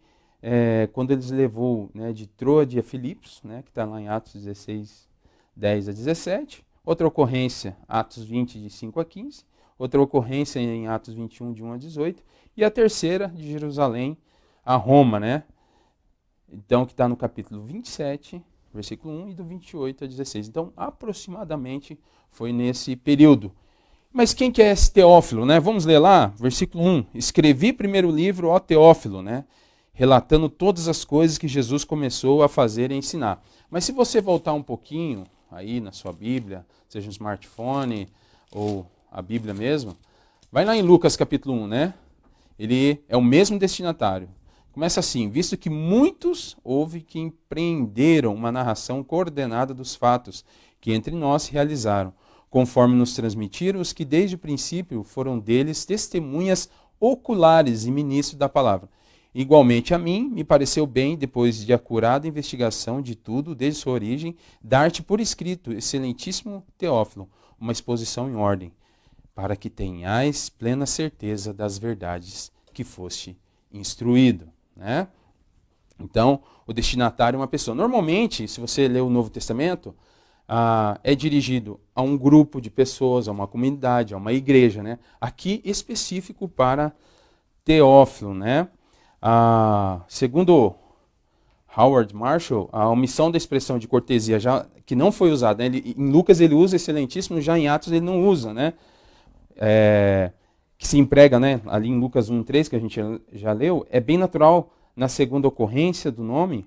quando eles levou, né, de Troade a Filipos, né, que está lá em Atos 16, 10 a 17. Outra ocorrência, Atos 20, de 5 a 15. Outra ocorrência em Atos 21, de 1 a 18. E a terceira, de Jerusalém a Roma, né? Então, que está no capítulo 27, versículo 1, e do 28 a 16. Então, aproximadamente foi nesse período. Mas quem que é esse Teófilo, né? Vamos ler lá, versículo 1. Escrevi primeiro livro, ó Teófilo, né? Relatando todas as coisas que Jesus começou a fazer e ensinar. Mas se você voltar um pouquinho aí na sua Bíblia, seja um smartphone ou a Bíblia mesmo, vai lá em Lucas capítulo 1, né? Ele é o mesmo destinatário. Começa assim: visto que muitos houve que empreenderam uma narração coordenada dos fatos que entre nós se realizaram, conforme nos transmitiram os que desde o princípio foram deles testemunhas oculares e ministros da palavra. Igualmente a mim, me pareceu bem, depois de acurada investigação de tudo, desde sua origem, dar-te por escrito, excelentíssimo Teófilo, uma exposição em ordem, para que tenhais plena certeza das verdades que foste instruído. Né? Então, o destinatário é uma pessoa. Normalmente, se você ler o Novo Testamento, é dirigido a um grupo de pessoas, a uma comunidade, a uma igreja. Né? Aqui, específico para Teófilo, né? Segundo Howard Marshall, a omissão da expressão de cortesia, que não foi usada, né? Em Lucas ele usa excelentíssimo, já em Atos ele não usa, né? Que se emprega, né? Ali em Lucas 1:3, que a gente já leu, é bem natural, na segunda ocorrência do nome,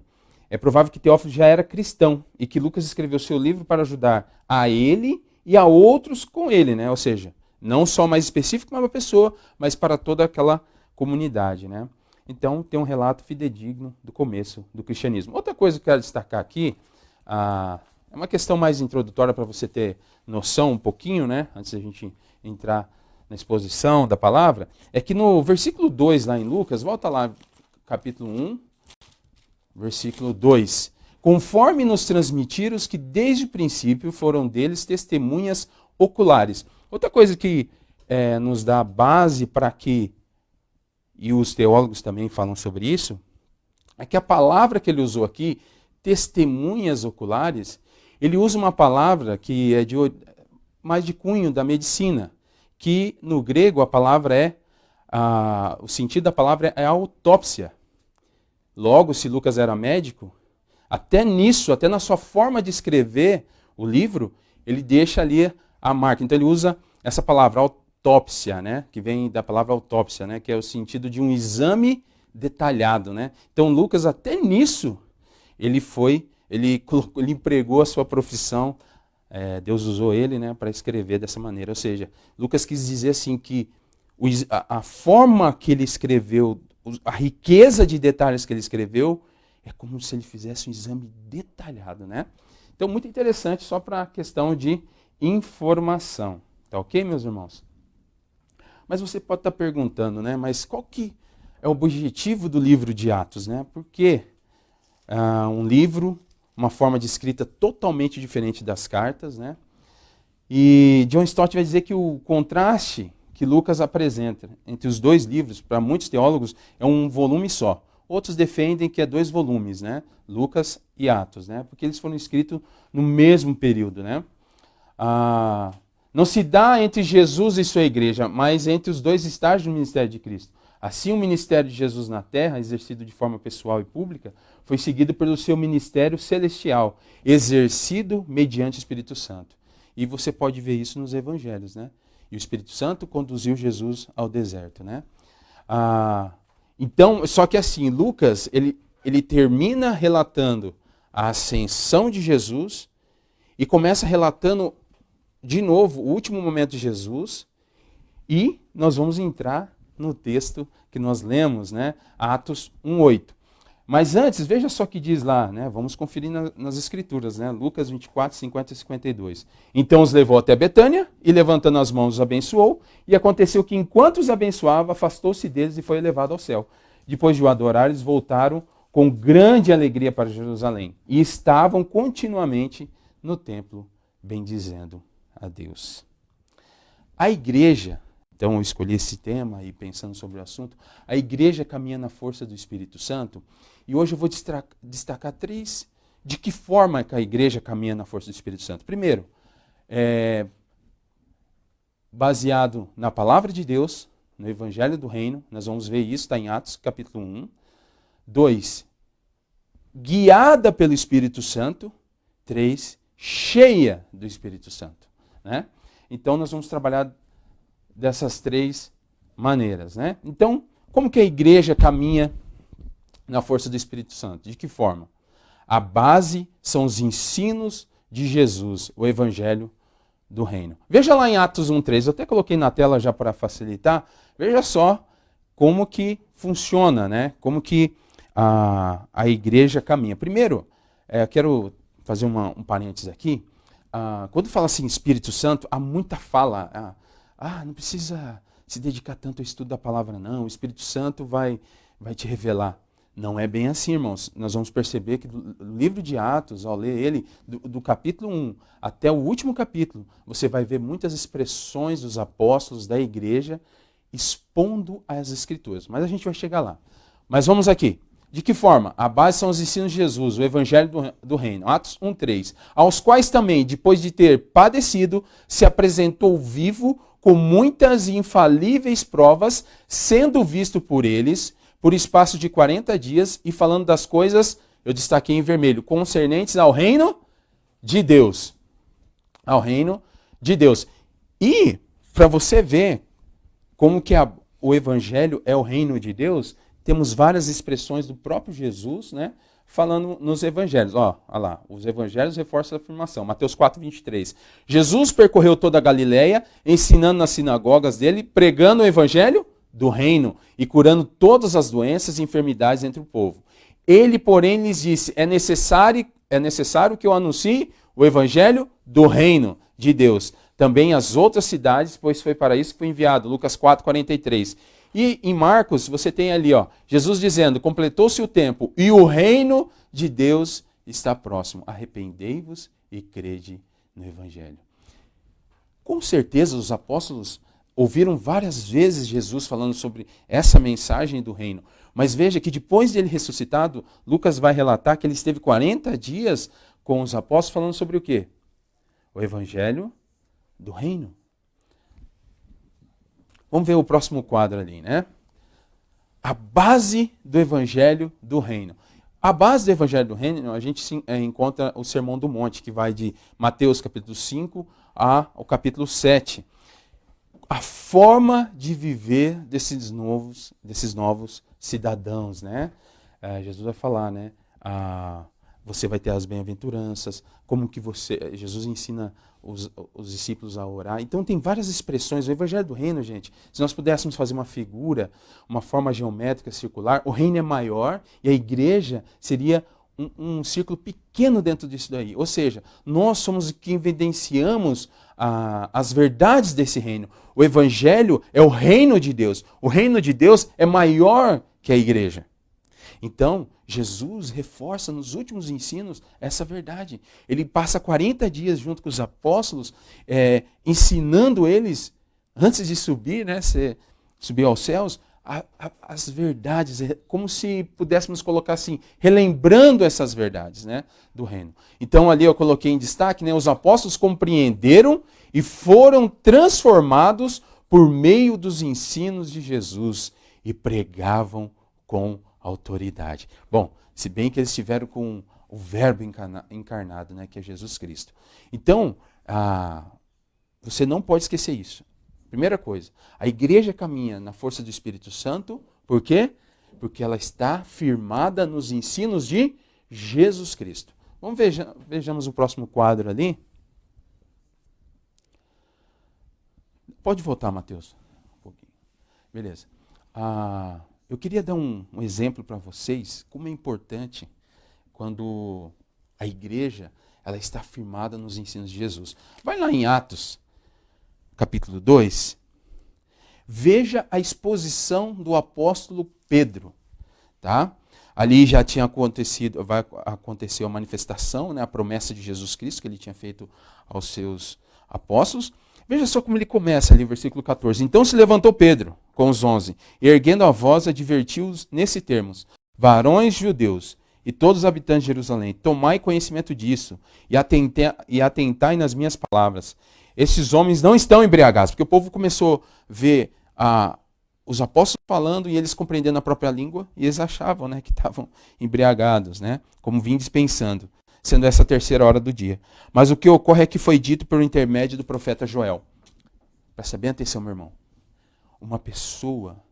é provável que Teófilo já era cristão e que Lucas escreveu seu livro para ajudar a ele e a outros com ele, né? Ou seja, não só mais específico para uma pessoa, mas para toda aquela comunidade, né? Então, tem um relato fidedigno do começo do cristianismo. Outra coisa que eu quero destacar aqui, é uma questão mais introdutória para você ter noção um pouquinho, né, antes da gente entrar na exposição da palavra, é que no versículo 2 lá em Lucas, volta lá, capítulo 1, versículo 2. Conforme nos transmitiram os que desde o princípio foram deles testemunhas oculares. Outra coisa que nos dá base para que, e os teólogos também falam sobre isso, é que a palavra que ele usou aqui, testemunhas oculares, ele usa uma palavra que é mais de cunho da medicina, que no grego a palavra o sentido da palavra é autópsia. Logo, se Lucas era médico, até nisso, até na sua forma de escrever o livro, ele deixa ali a marca. Então ele usa essa palavra, autópsia, né? Que vem da palavra autópsia, né? Que é o sentido de um exame detalhado, né? Então Lucas até nisso ele empregou a sua profissão, Deus usou ele, né, para escrever dessa maneira. Ou seja, Lucas quis dizer assim que a forma que ele escreveu, a riqueza de detalhes que ele escreveu, é como se ele fizesse um exame detalhado, né? Então muito interessante, só para a questão de informação. Tá ok, meus irmãos? Mas você pode estar perguntando, né? Mas qual que é o objetivo do livro de Atos, né? Por que um livro, uma forma de escrita totalmente diferente das cartas, né? E John Stott vai dizer que o contraste que Lucas apresenta entre os dois livros, para muitos teólogos, é um volume só. Outros defendem que é 2 volumes, né? Lucas e Atos, né? Porque eles foram escritos no mesmo período, né? Não se dá entre Jesus e sua igreja, mas entre os dois estágios do ministério de Cristo. Assim, o ministério de Jesus na terra, exercido de forma pessoal e pública, foi seguido pelo seu ministério celestial, exercido mediante o Espírito Santo. E você pode ver isso nos evangelhos, né? E o Espírito Santo conduziu Jesus ao deserto, né? Então, só que assim, Lucas, ele termina relatando a ascensão de Jesus e começa relatando de novo o último momento de Jesus, e nós vamos entrar no texto que nós lemos, né? Atos 1:8. Mas antes, veja só o que diz lá, né? Vamos conferir nas escrituras, né? Lucas 24, 50 e 52. Então os levou até Betânia e, levantando as mãos, os abençoou. E aconteceu que, enquanto os abençoava, afastou-se deles e foi elevado ao céu. Depois de o adorar, eles voltaram com grande alegria para Jerusalém. E estavam continuamente no templo, bendizendo a Deus. A igreja, então eu escolhi esse tema e pensando sobre o assunto, a igreja caminha na força do Espírito Santo. E hoje eu vou destacar 3 de que forma que a igreja caminha na força do Espírito Santo. Primeiro, baseado na palavra de Deus, no Evangelho do Reino, nós vamos ver isso, está em Atos capítulo 1. 2, guiada pelo Espírito Santo. 3, cheia do Espírito Santo, né? Então nós vamos trabalhar dessas 3 maneiras, né? Então, como que a igreja caminha na força do Espírito Santo? De que forma? A base são os ensinos de Jesus, o Evangelho do Reino. Veja lá em Atos 1:3, eu até coloquei na tela já para facilitar. Veja só como que funciona, né? Como que a igreja caminha. Primeiro, eu quero fazer um parênteses aqui. Quando fala assim Espírito Santo, há muita fala. Não precisa se dedicar tanto ao estudo da palavra, não. O Espírito Santo vai te revelar. Não é bem assim, irmãos. Nós vamos perceber que do livro de Atos, ao ler ele, do capítulo 1 até o último capítulo, você vai ver muitas expressões dos apóstolos da igreja expondo as Escrituras. Mas a gente vai chegar lá. Mas vamos aqui. De que forma? A base são os ensinos de Jesus, o Evangelho do Reino. Atos 1:3. Aos quais também, depois de ter padecido, se apresentou vivo com muitas e infalíveis provas, sendo visto por eles por espaço de 40 dias e falando das coisas, eu destaquei em vermelho, concernentes ao reino de Deus. Ao reino de Deus. E, para você ver como que o Evangelho é o reino de Deus, temos várias expressões do próprio Jesus, né, falando nos evangelhos. Olha lá, os evangelhos reforçam a afirmação. Mateus 4:23. Jesus percorreu toda a Galileia, ensinando nas sinagogas dele, pregando o evangelho do reino e curando todas as doenças e enfermidades entre o povo. Ele, porém, lhes disse, é necessário que eu anuncie o evangelho do reino de Deus. Também as outras cidades, pois foi para isso que foi enviado. Lucas 4:43. E em Marcos, você tem ali, Jesus dizendo, completou-se o tempo e o reino de Deus está próximo. Arrependei-vos e crede no Evangelho. Com certeza os apóstolos ouviram várias vezes Jesus falando sobre essa mensagem do reino. Mas veja que depois de ele ressuscitado, Lucas vai relatar que ele esteve 40 dias com os apóstolos falando sobre o quê? O Evangelho do reino. Vamos ver o próximo quadro ali, né? A base do Evangelho do Reino. A base do Evangelho do Reino, a gente encontra o Sermão do Monte, que vai de Mateus capítulo 5 ao capítulo 7. A forma de viver desses novos cidadãos, né? Jesus vai falar, né? Você vai ter as bem-aventuranças, como que Jesus ensina os discípulos a orar. Então tem várias expressões. O Evangelho do Reino, gente, se nós pudéssemos fazer uma figura, uma forma geométrica circular, o reino é maior e a igreja seria um círculo pequeno dentro disso daí. Ou seja, nós somos que evidenciamos as verdades desse reino. O Evangelho é o reino de Deus. O reino de Deus é maior que a igreja. Então, Jesus reforça nos últimos ensinos essa verdade. Ele passa 40 dias junto com os apóstolos, ensinando eles, antes de subir, né, subir aos céus, as verdades, como se pudéssemos colocar assim, relembrando essas verdades, né, do reino. Então ali eu coloquei em destaque, né, os apóstolos compreenderam e foram transformados por meio dos ensinos de Jesus e pregavam com autoridade. Bom, se bem que eles estiveram com o verbo encarnado, né, que é Jesus Cristo. Então, você não pode esquecer isso. Primeira coisa, a igreja caminha na força do Espírito Santo, por quê? Porque ela está firmada nos ensinos de Jesus Cristo. Vejamos o próximo quadro ali. Pode voltar, Mateus. Um pouquinho. Beleza. Eu queria dar um exemplo para vocês, como é importante quando a igreja ela está firmada nos ensinos de Jesus. Vai lá em Atos, capítulo 2, veja a exposição do apóstolo Pedro, tá? Ali já tinha acontecido, vai acontecer a manifestação, né, a promessa de Jesus Cristo que ele tinha feito aos seus apóstolos. Veja só como ele começa ali, versículo 14. Então se levantou Pedro com os 11, e erguendo a voz advertiu-os nesse termos: varões judeus e todos os habitantes de Jerusalém, tomai conhecimento disso e atentai nas minhas palavras. Esses homens não estão embriagados, porque o povo começou a ver os apóstolos falando e eles compreendendo a própria língua, e eles achavam, né, que estavam embriagados, né, como vim dispensando, sendo essa a terceira hora do dia. Mas o que ocorre é que foi dito por intermédio do profeta Joel. Presta bem atenção, meu irmão. Uma pessoa,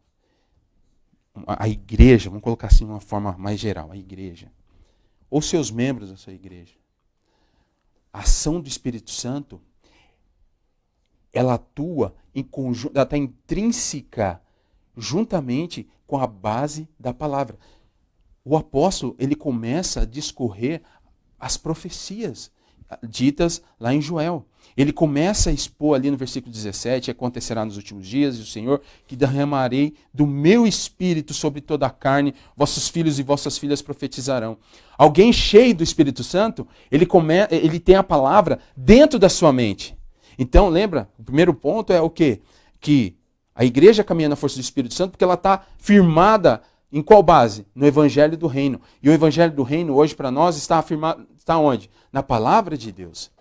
a igreja, vamos colocar assim de uma forma mais geral, a igreja, ou seus membros da sua igreja, a ação do Espírito Santo, ela atua em conjunto, ela está intrínseca juntamente com a base da palavra. O apóstolo, ele começa a discorrer as profecias ditas lá em Joel. Ele começa a expor ali no versículo 17, acontecerá nos últimos dias, e o Senhor, que derramarei do meu espírito sobre toda a carne, vossos filhos e vossas filhas profetizarão. Alguém cheio do Espírito Santo, ele tem a palavra dentro da sua mente. Então, lembra, o primeiro ponto é o quê? Que a igreja caminha na força do Espírito Santo porque ela está firmada em qual base? No Evangelho do Reino. E o Evangelho do Reino, hoje, para nós, está afirmado, está onde? Na palavra de Deus.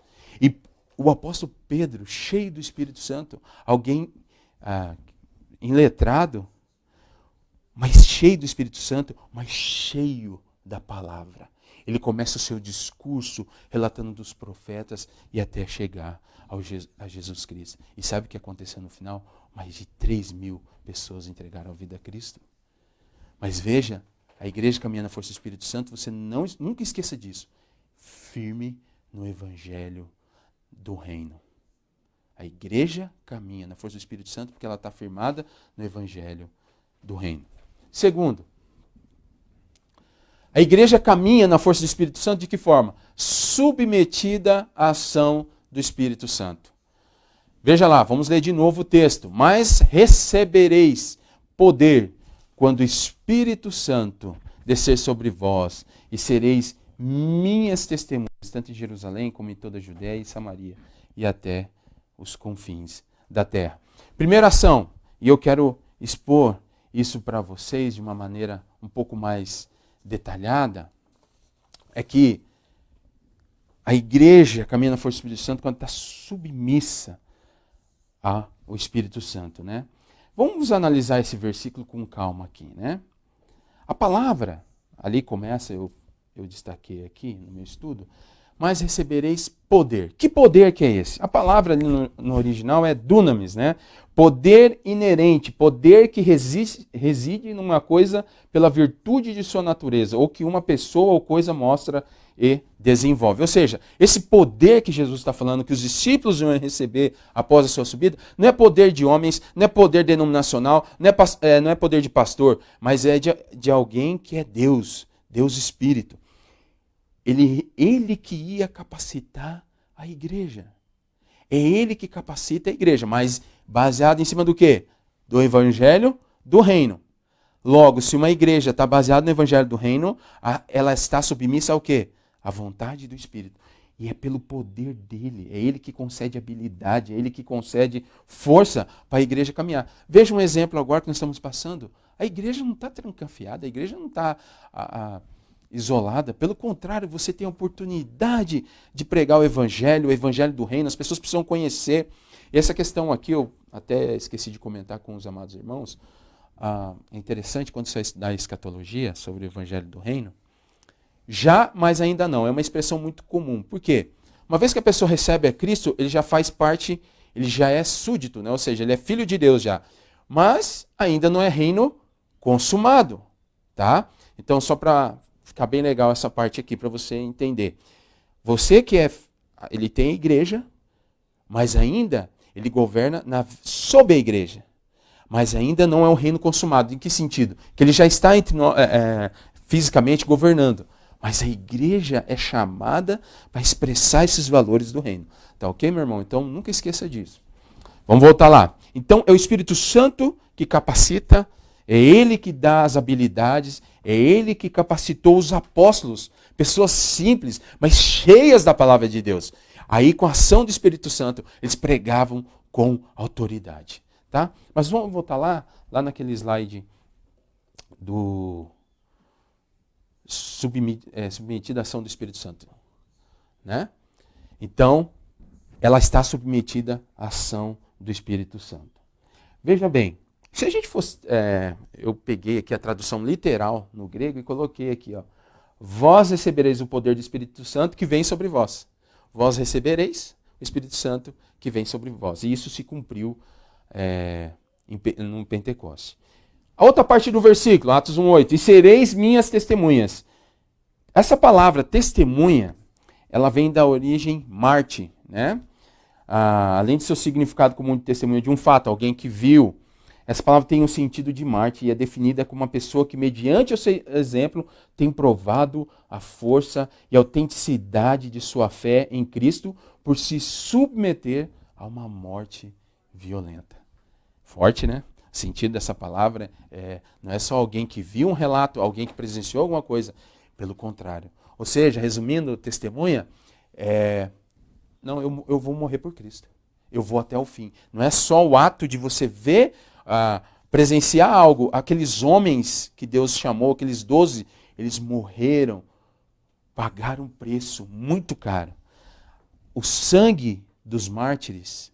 E o apóstolo Pedro, cheio do Espírito Santo, alguém iletrado, mas cheio do Espírito Santo, mas cheio da palavra. Ele começa o seu discurso relatando dos profetas e até chegar a Jesus Cristo. E sabe o que aconteceu no final? Mais de 3.000 pessoas entregaram a vida a Cristo. Mas veja, a igreja caminha na força do Espírito Santo, você nunca esqueça disso. Firme no Evangelho do Reino. A igreja caminha na força do Espírito Santo porque ela está firmada no Evangelho do Reino. Segundo, a igreja caminha na força do Espírito Santo de que forma? Submetida à ação do Espírito Santo. Veja lá, vamos ler de novo o texto. Mas recebereis poder quando o Espírito Santo descer sobre vós, e sereis minhas testemunhas, tanto em Jerusalém como em toda a Judéia e Samaria, e até os confins da terra. Primeira ação, e eu quero expor isso para vocês de uma maneira um pouco mais detalhada, é que a igreja caminha na força do Espírito Santo quando está submissa ao Espírito Santo, né? Vamos analisar esse versículo com calma aqui, né? A palavra, ali começa, eu destaquei aqui no meu estudo, mas recebereis poder. Que poder que é esse? A palavra ali no original é dunamis, né? Poder inerente, poder que reside numa coisa pela virtude de sua natureza, ou que uma pessoa ou coisa mostra e desenvolve. Ou seja, esse poder que Jesus está falando, que os discípulos vão receber após a sua subida, não é poder de homens, não é poder denominacional, não é poder de pastor, mas é de alguém que é Deus, Deus Espírito. Ele que ia capacitar a igreja. É ele que capacita a igreja, mas baseado em cima do quê? Do Evangelho do Reino. Logo, se uma igreja está baseada no Evangelho do Reino, ela está submissa ao quê? À vontade do Espírito. E é pelo poder dele, é ele que concede habilidade, é ele que concede força para a igreja caminhar. Veja um exemplo agora que nós estamos passando, A igreja não está trancafiada, a igreja não está isolada. Pelo contrário, você tem a oportunidade de pregar o evangelho do reino. As pessoas precisam conhecer. E essa questão aqui, eu até esqueci de comentar com os amados irmãos. É interessante quando você estudar a escatologia sobre o evangelho do reino. Já, mas ainda não. É uma expressão muito comum. Por quê? Uma vez que a pessoa recebe a Cristo, ele já faz parte, ele já é súdito, né? Ou seja, ele é filho de Deus já. Mas ainda não é reino consumado, tá? Então, só para ficar bem legal essa parte aqui, para você entender. Você que ele tem a igreja, mas ainda ele governa sob a igreja. Mas ainda não é um reino consumado. Em que sentido? Que ele já está entre nós, fisicamente governando. Mas a igreja é chamada para expressar esses valores do reino. Tá ok, meu irmão? Então, nunca esqueça disso. Vamos voltar lá. Então, é o Espírito Santo que capacita, é Ele que dá as habilidades, é Ele que capacitou os apóstolos, pessoas simples, mas cheias da palavra de Deus. Aí, com a ação do Espírito Santo, eles pregavam com autoridade. Tá? Mas vamos voltar lá naquele slide do submetida à ação do Espírito Santo. Né? Então, ela está submetida à ação do Espírito Santo. Veja bem, se a gente fosse... eu peguei aqui a tradução literal no grego e coloquei aqui, ó. Vós recebereis o poder do Espírito Santo que vem sobre vós. Vós recebereis o Espírito Santo que vem sobre vós. E isso se cumpriu no Pentecoste. A outra parte do versículo, Atos 1:8. E sereis minhas testemunhas. Essa palavra testemunha, ela vem da origem Marte, né? Além de seu significado como testemunha de um fato, alguém que viu, essa palavra tem um sentido de Marte e é definida como uma pessoa que, mediante o seu exemplo, tem provado a força e a autenticidade de sua fé em Cristo por se submeter a uma morte violenta. Forte, né? O sentido dessa palavra não é só alguém que viu um relato, alguém que presenciou alguma coisa. Pelo contrário. Ou seja, resumindo, testemunha, não, eu vou morrer por Cristo. Eu vou até o fim. Não é só o ato de você ver, presenciar algo. Aqueles homens que Deus chamou, aqueles 12, eles morreram, pagaram um preço muito caro. O sangue dos mártires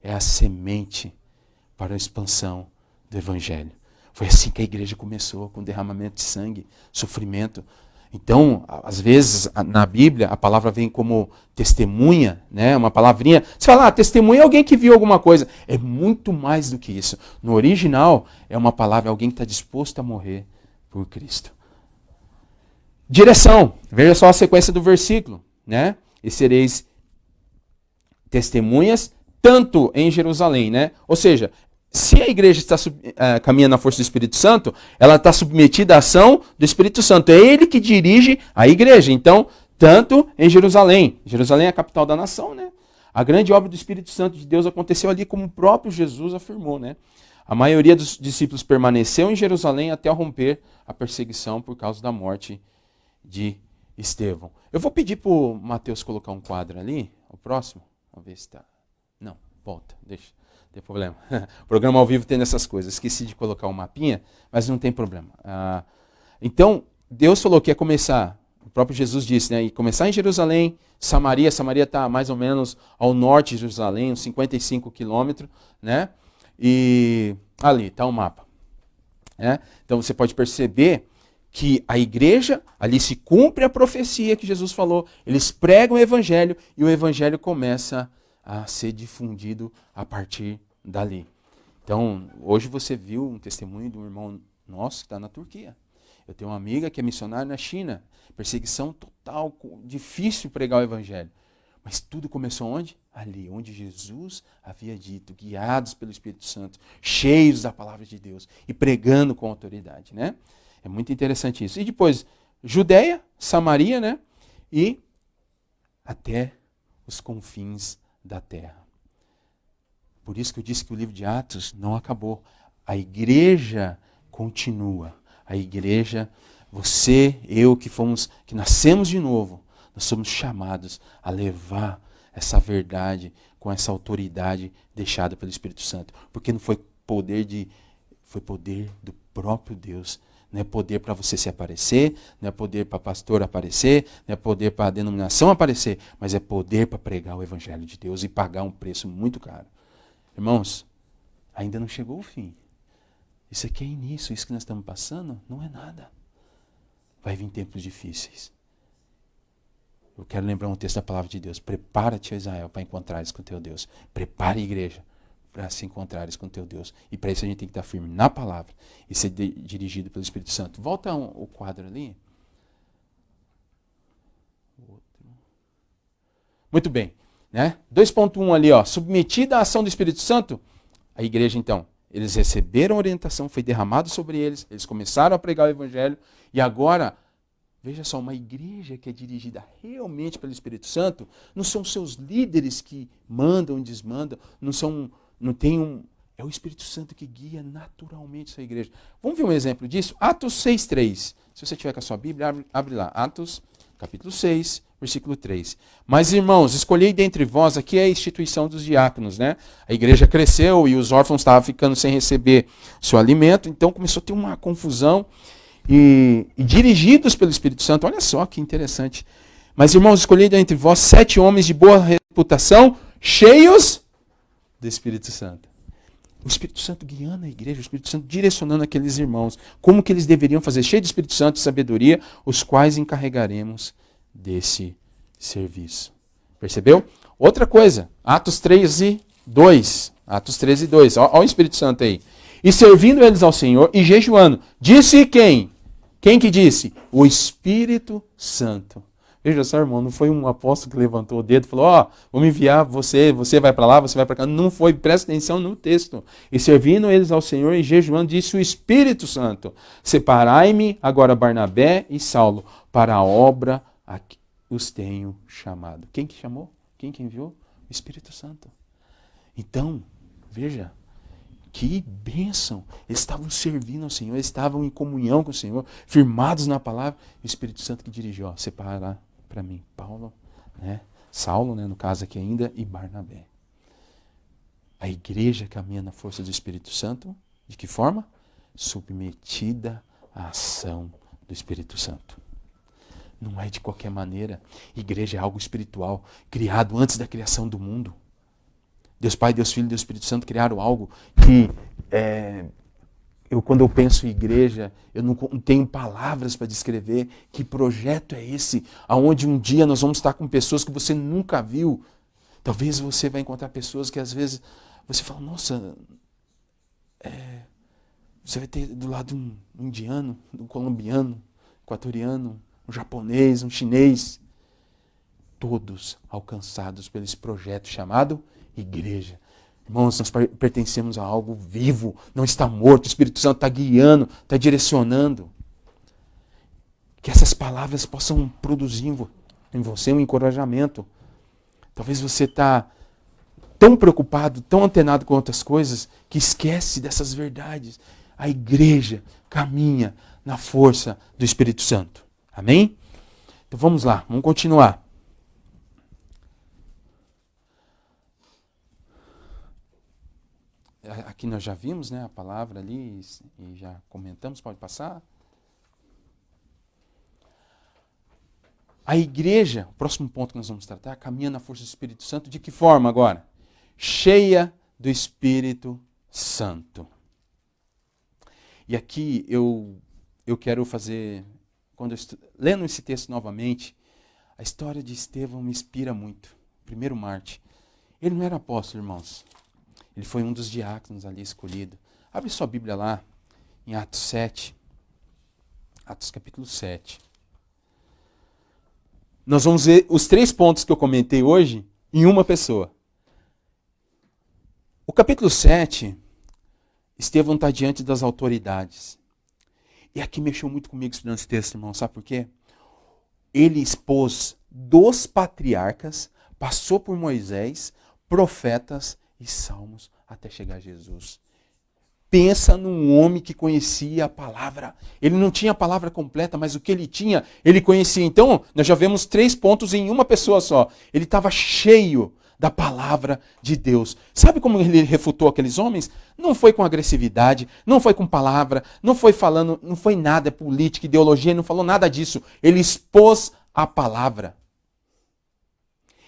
é a semente para a expansão do Evangelho. Foi assim que a igreja começou, com derramamento de sangue, sofrimento. Então, às vezes, na Bíblia, a palavra vem como testemunha, né? Uma palavrinha. Você fala, testemunha é alguém que viu alguma coisa. É muito mais do que isso. No original, é uma palavra, alguém que está disposto a morrer por Cristo. Direção. Veja só a sequência do versículo, né? E sereis testemunhas tanto em Jerusalém, né? Ou seja, se a igreja está caminhando na força do Espírito Santo, ela está submetida à ação do Espírito Santo. É ele que dirige a igreja. Então, tanto em Jerusalém. Jerusalém é a capital da nação, né? A grande obra do Espírito Santo de Deus aconteceu ali, como o próprio Jesus afirmou, né? A maioria dos discípulos permaneceu em Jerusalém até romper a perseguição por causa da morte de Estevão. Eu vou pedir para o Mateus colocar um quadro ali, o próximo. Vamos ver se está... Não, volta, deixa. Não tem problema. O programa ao vivo tem essas coisas. Esqueci de colocar um mapinha, mas não tem problema. Então, Deus falou que ia começar, o próprio Jesus disse, né? Ia começar em Jerusalém, Samaria. Samaria está mais ou menos ao norte de Jerusalém, uns 55 quilômetros, né? E ali está o mapa. Né? Então você pode perceber que a igreja, ali se cumpre a profecia que Jesus falou. Eles pregam o evangelho e o evangelho começa a ser difundido a partir dali. Então, hoje você viu um testemunho de um irmão nosso que está na Turquia. Eu tenho uma amiga que é missionária na China. Perseguição total, difícil pregar o evangelho. Mas tudo começou onde? Ali, onde Jesus havia dito, guiados pelo Espírito Santo, cheios da palavra de Deus e pregando com autoridade, né? É muito interessante isso. E depois, Judeia, Samaria, né? E até os confins da terra. Por isso que eu disse que o livro de Atos não acabou. A igreja continua. A igreja, você, eu que nascemos de novo, nós somos chamados a levar essa verdade com essa autoridade deixada pelo Espírito Santo. Porque não foi poder foi poder do próprio Deus. Não é poder para você se aparecer, não é poder para pastor aparecer, não é poder para a denominação aparecer, mas é poder para pregar o Evangelho de Deus e pagar um preço muito caro. Irmãos, ainda não chegou o fim. Isso aqui é início, isso que nós estamos passando não é nada. Vai vir tempos difíceis. Eu quero lembrar um texto da palavra de Deus. Prepara-te, Israel, para encontrares com o teu Deus. Prepare a igreja para se encontrares com o teu Deus. E para isso a gente tem que estar firme na palavra e ser dirigido pelo Espírito Santo. Volta o quadro ali. Muito bem. Né? 2.1 ali, ó. Submetida à ação do Espírito Santo, a igreja então, eles receberam orientação, foi derramado sobre eles, eles começaram a pregar o Evangelho, e agora, veja só, uma igreja que é dirigida realmente pelo Espírito Santo, não são seus líderes que mandam e desmandam, é o Espírito Santo que guia naturalmente sua igreja. Vamos ver um exemplo disso? Atos 6:3. Se você tiver com a sua Bíblia, abre lá. Atos, capítulo 6, versículo 3. Mas, irmãos, escolhei dentre vós, aqui é a instituição dos diáconos, né? A igreja cresceu e os órfãos estavam ficando sem receber seu alimento, então começou a ter uma confusão. E dirigidos pelo Espírito Santo, olha só que interessante. Mas, irmãos, escolhei dentre vós 7 homens de boa reputação, cheios do Espírito Santo. O Espírito Santo guiando a igreja, o Espírito Santo direcionando aqueles irmãos. Como que eles deveriam fazer? Cheio do Espírito Santo e sabedoria, os quais encarregaremos desse serviço. Percebeu? Outra coisa, Atos 13:2. Atos 13:2. Olha o Espírito Santo aí. E servindo eles ao Senhor e jejuando. Disse quem? Quem que disse? O Espírito Santo. Veja só, irmão, não foi um apóstolo que levantou o dedo e falou, vamos enviar você vai para lá, você vai para cá. Não foi, presta atenção no texto. E servindo eles ao Senhor e jejuando, disse o Espírito Santo, separai-me agora Barnabé e Saulo para a obra a que os tenho chamado. Quem que chamou? Quem que enviou? O Espírito Santo. Então, veja, que bênção. Eles estavam servindo ao Senhor, eles estavam em comunhão com o Senhor, firmados na palavra. O Espírito Santo que dirigiu, separar para mim Paulo, né? Saulo, né, no caso aqui ainda, e Barnabé. A igreja caminha na força do Espírito Santo, de que forma? Submetida à ação do Espírito Santo. Não é de qualquer maneira. Igreja é algo espiritual, criado antes da criação do mundo. Deus Pai, Deus Filho e Deus Espírito Santo criaram algo que, quando eu penso em igreja, eu não tenho palavras para descrever. Que projeto é esse? Aonde um dia nós vamos estar com pessoas que você nunca viu. Talvez você vai encontrar pessoas que às vezes você fala, nossa, você vai ter do lado um indiano, um colombiano, um equatoriano, um japonês, um chinês. Todos alcançados por esse projeto chamado igreja. Irmãos, nós pertencemos a algo vivo, não está morto, o Espírito Santo está guiando, está direcionando. Que essas palavras possam produzir em você um encorajamento. Talvez você está tão preocupado, tão antenado com outras coisas, que esquece dessas verdades. A igreja caminha na força do Espírito Santo. Amém? Então vamos lá, vamos continuar. Aqui nós já vimos, né, a palavra ali e já comentamos, pode passar. A igreja, o próximo ponto que nós vamos tratar, caminha na força do Espírito Santo, de que forma agora? Cheia do Espírito Santo. E aqui eu quero fazer, lendo esse texto novamente, a história de Estevão me inspira muito. Primeiro Marte. Ele não era apóstolo, irmãos. Ele foi um dos diáconos ali escolhido. Abre sua Bíblia lá, em Atos 7. Atos capítulo 7. Nós vamos ver os 3 pontos que eu comentei hoje em uma pessoa. O capítulo 7, Estevão está diante das autoridades. E aqui mexeu muito comigo estudando esse texto, irmão. Sabe por quê? Ele expôs 2 patriarcas, passou por Moisés, profetas e salmos até chegar a Jesus. Pensa num homem que conhecia a palavra. Ele não tinha a palavra completa, mas o que ele tinha, ele conhecia. Então, nós já vemos 3 pontos em uma pessoa só. Ele estava cheio da palavra de Deus. Sabe como ele refutou aqueles homens? Não foi com agressividade, não foi com palavra, não foi falando, não foi nada, política, ideologia, não falou nada disso. Ele expôs a palavra.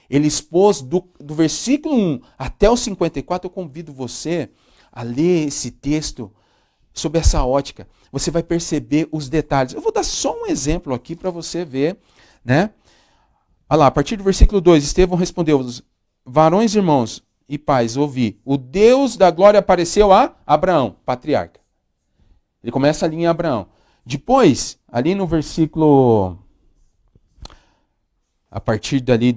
Ele expôs do versículo 1 até o 54, eu convido você a ler esse texto sob essa ótica. Você vai perceber os detalhes. Eu vou dar só um exemplo aqui para você ver, né? Olha lá, a partir do versículo 2, Estevão respondeu: varões, irmãos e pais, ouvi, o Deus da glória apareceu a Abraão, patriarca. Ele começa ali em Abraão. Depois, ali no versículo, a partir dali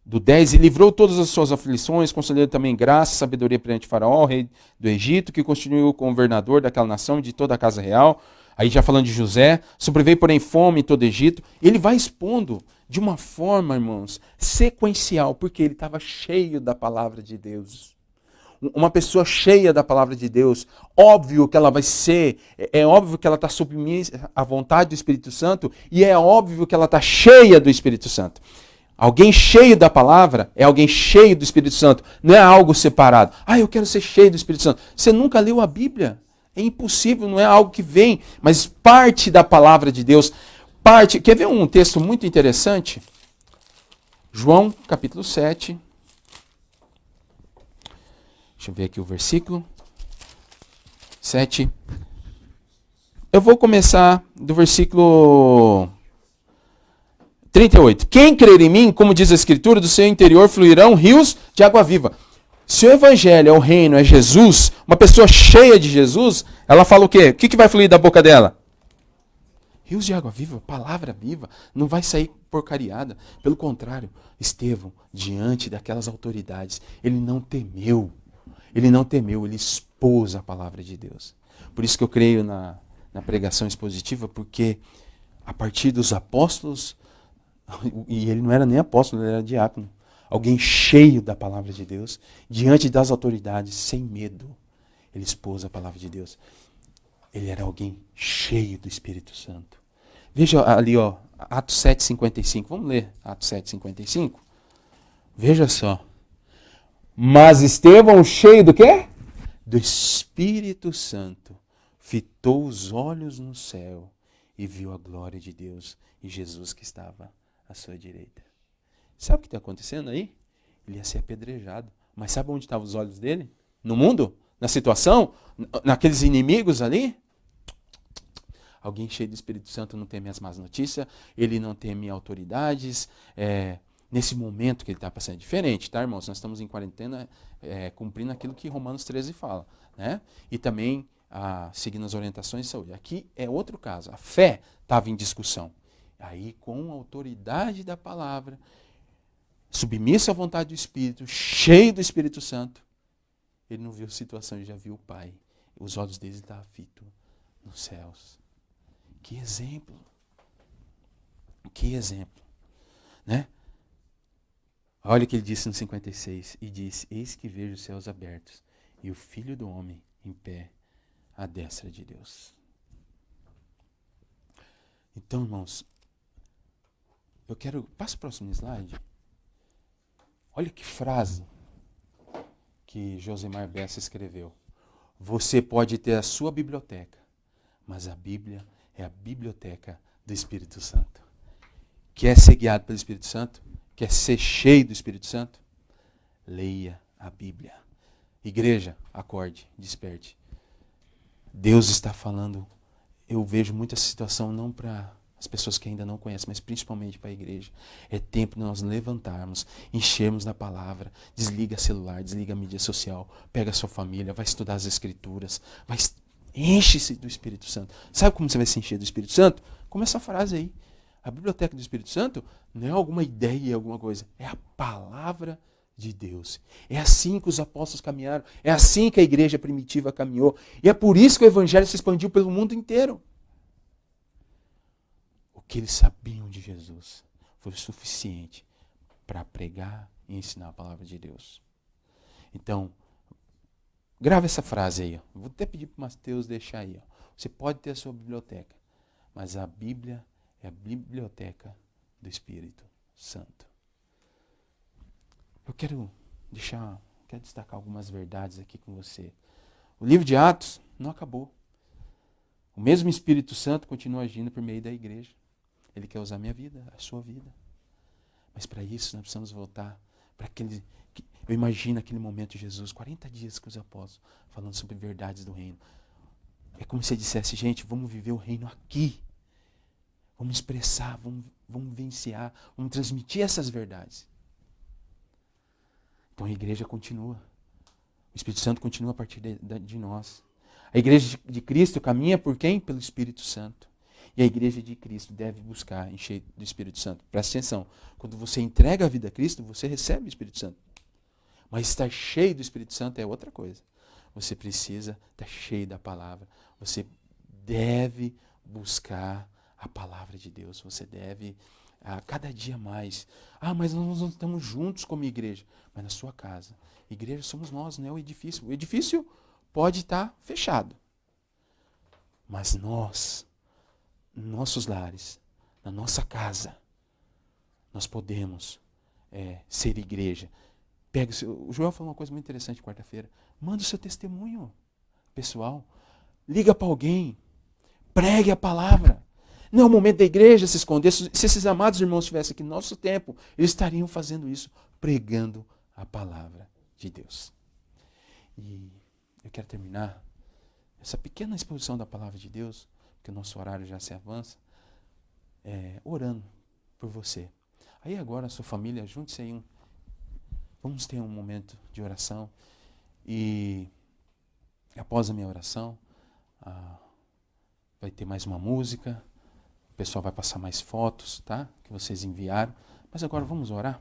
do 10, e livrou todas as suas aflições, concedeu também graça e sabedoria perante Faraó, rei do Egito, que constituiu o governador daquela nação e de toda a casa real. Aí já falando de José, sobreveio porém fome em todo o Egito. Ele vai expondo de uma forma, irmãos, sequencial, porque ele estava cheio da palavra de Deus. Uma pessoa cheia da palavra de Deus, óbvio que ela vai ser, é óbvio que ela está submissa à vontade do Espírito Santo, e é óbvio que ela está cheia do Espírito Santo. Alguém cheio da palavra é alguém cheio do Espírito Santo, não é algo separado. Ah, eu quero ser cheio do Espírito Santo. Você nunca leu a Bíblia? É impossível, não é algo que vem, mas parte da palavra de Deus. Parte. Quer ver um texto muito interessante? João, capítulo 7. Deixa eu ver aqui o versículo 7. Eu vou começar do versículo 38. Quem crer em mim, como diz a Escritura, do seu interior fluirão rios de água viva. Se o evangelho é o reino, é Jesus, uma pessoa cheia de Jesus, ela fala o quê? O que vai fluir da boca dela? Rios de água viva, palavra viva, não vai sair porcariada. Pelo contrário, Estevão, diante daquelas autoridades, ele não temeu. Ele expôs a palavra de Deus. Por isso que eu creio na pregação expositiva, porque a partir dos apóstolos, e ele não era nem apóstolo, ele era diácono, alguém cheio da palavra de Deus, diante das autoridades, sem medo, ele expôs a palavra de Deus. Ele era alguém cheio do Espírito Santo. Veja ali, ó, Atos 7,55. Vamos ler Atos 7,55? Veja só. Mas Estevão, cheio do quê? Do Espírito Santo, fitou os olhos no céu e viu a glória de Deus e Jesus que estava à sua direita. Sabe o que está acontecendo aí? Ele ia ser apedrejado. Mas sabe onde estavam os olhos dele? No mundo? Na situação? Naqueles inimigos ali? Alguém cheio do Espírito Santo não teme as más notícias, ele não teme autoridades. Nesse momento que ele está passando, é diferente, tá, irmãos? Nós estamos em quarentena, cumprindo aquilo que Romanos 13 fala, né? E também seguindo as orientações de saúde. Aqui é outro caso. A fé estava em discussão. Aí, com a autoridade da palavra, submisso à vontade do Espírito, cheio do Espírito Santo, ele não viu a situação, ele já viu o Pai. Os olhos dele estavam fitos nos céus. Que exemplo! Que exemplo! Né? Olha o que ele disse no 56. E disse: eis que vejo os céus abertos e o Filho do Homem em pé à destra de Deus. Então, irmãos, eu quero... Passa o próximo slide. Olha que frase que Josemar Bessa escreveu. Você pode ter a sua biblioteca, mas a Bíblia é a biblioteca do Espírito Santo. Quer ser guiado pelo Espírito Santo? Quer ser cheio do Espírito Santo? Leia a Bíblia. Igreja, acorde, desperte. Deus está falando. Eu vejo muita situação não para as pessoas que ainda não conhecem, mas principalmente para a igreja. É tempo de nós levantarmos, enchermos da palavra, desliga celular, desliga a mídia social, pega a sua família, vai estudar as Escrituras, enche-se do Espírito Santo. Sabe como você vai se encher do Espírito Santo? Como essa frase aí. A biblioteca do Espírito Santo não é alguma ideia, alguma coisa. É a palavra de Deus. É assim que os apóstolos caminharam. É assim que a igreja primitiva caminhou. E é por isso que o evangelho se expandiu pelo mundo inteiro. O que eles sabiam de Jesus foi suficiente para pregar e ensinar a palavra de Deus. Então, grava essa frase aí. Ó. Vou até pedir para o Mateus deixar aí. Ó. Você pode ter a sua biblioteca, mas a Bíblia é a biblioteca do Espírito Santo. eu quero destacar algumas verdades aqui com você. O livro de Atos não acabou. O mesmo Espírito Santo continua agindo por meio da igreja. Ele quer usar a minha vida, a sua vida. Mas para isso nós precisamos voltar para aquele... Eu imagino aquele momento de Jesus, 40 dias com os apóstolos, falando sobre verdades do reino. É como se ele dissesse, gente, vamos viver o reino aqui. Vamos expressar, vamos vivenciar, vamos transmitir essas verdades. Então a igreja continua. O Espírito Santo continua a partir de nós. A igreja de Cristo caminha por quem? Pelo Espírito Santo. E a igreja de Cristo deve buscar encher do Espírito Santo. Presta atenção. Quando você entrega a vida a Cristo, você recebe o Espírito Santo. Mas estar cheio do Espírito Santo é outra coisa. Você precisa estar cheio da palavra. Você deve buscar a palavra de Deus. Você deve, cada dia mais. Mas nós não estamos juntos como igreja. Mas na sua casa. Igreja somos nós, não é o edifício. O edifício pode estar fechado. Mas nós, nossos lares, na nossa casa, nós podemos ser igreja. O Joel falou uma coisa muito interessante quarta-feira. Manda o seu testemunho pessoal. Liga para alguém. Pregue a palavra. Não é o momento da igreja se esconder. Se esses amados irmãos estivessem aqui no nosso tempo, eles estariam fazendo isso, pregando a palavra de Deus. E eu quero terminar essa pequena exposição da palavra de Deus, porque o nosso horário já se avança, orando por você. Aí agora a sua família, junte-se aí vamos ter um momento de oração e após a minha oração vai ter mais uma música, o pessoal vai passar mais fotos, tá? Que vocês enviaram. Mas agora vamos orar?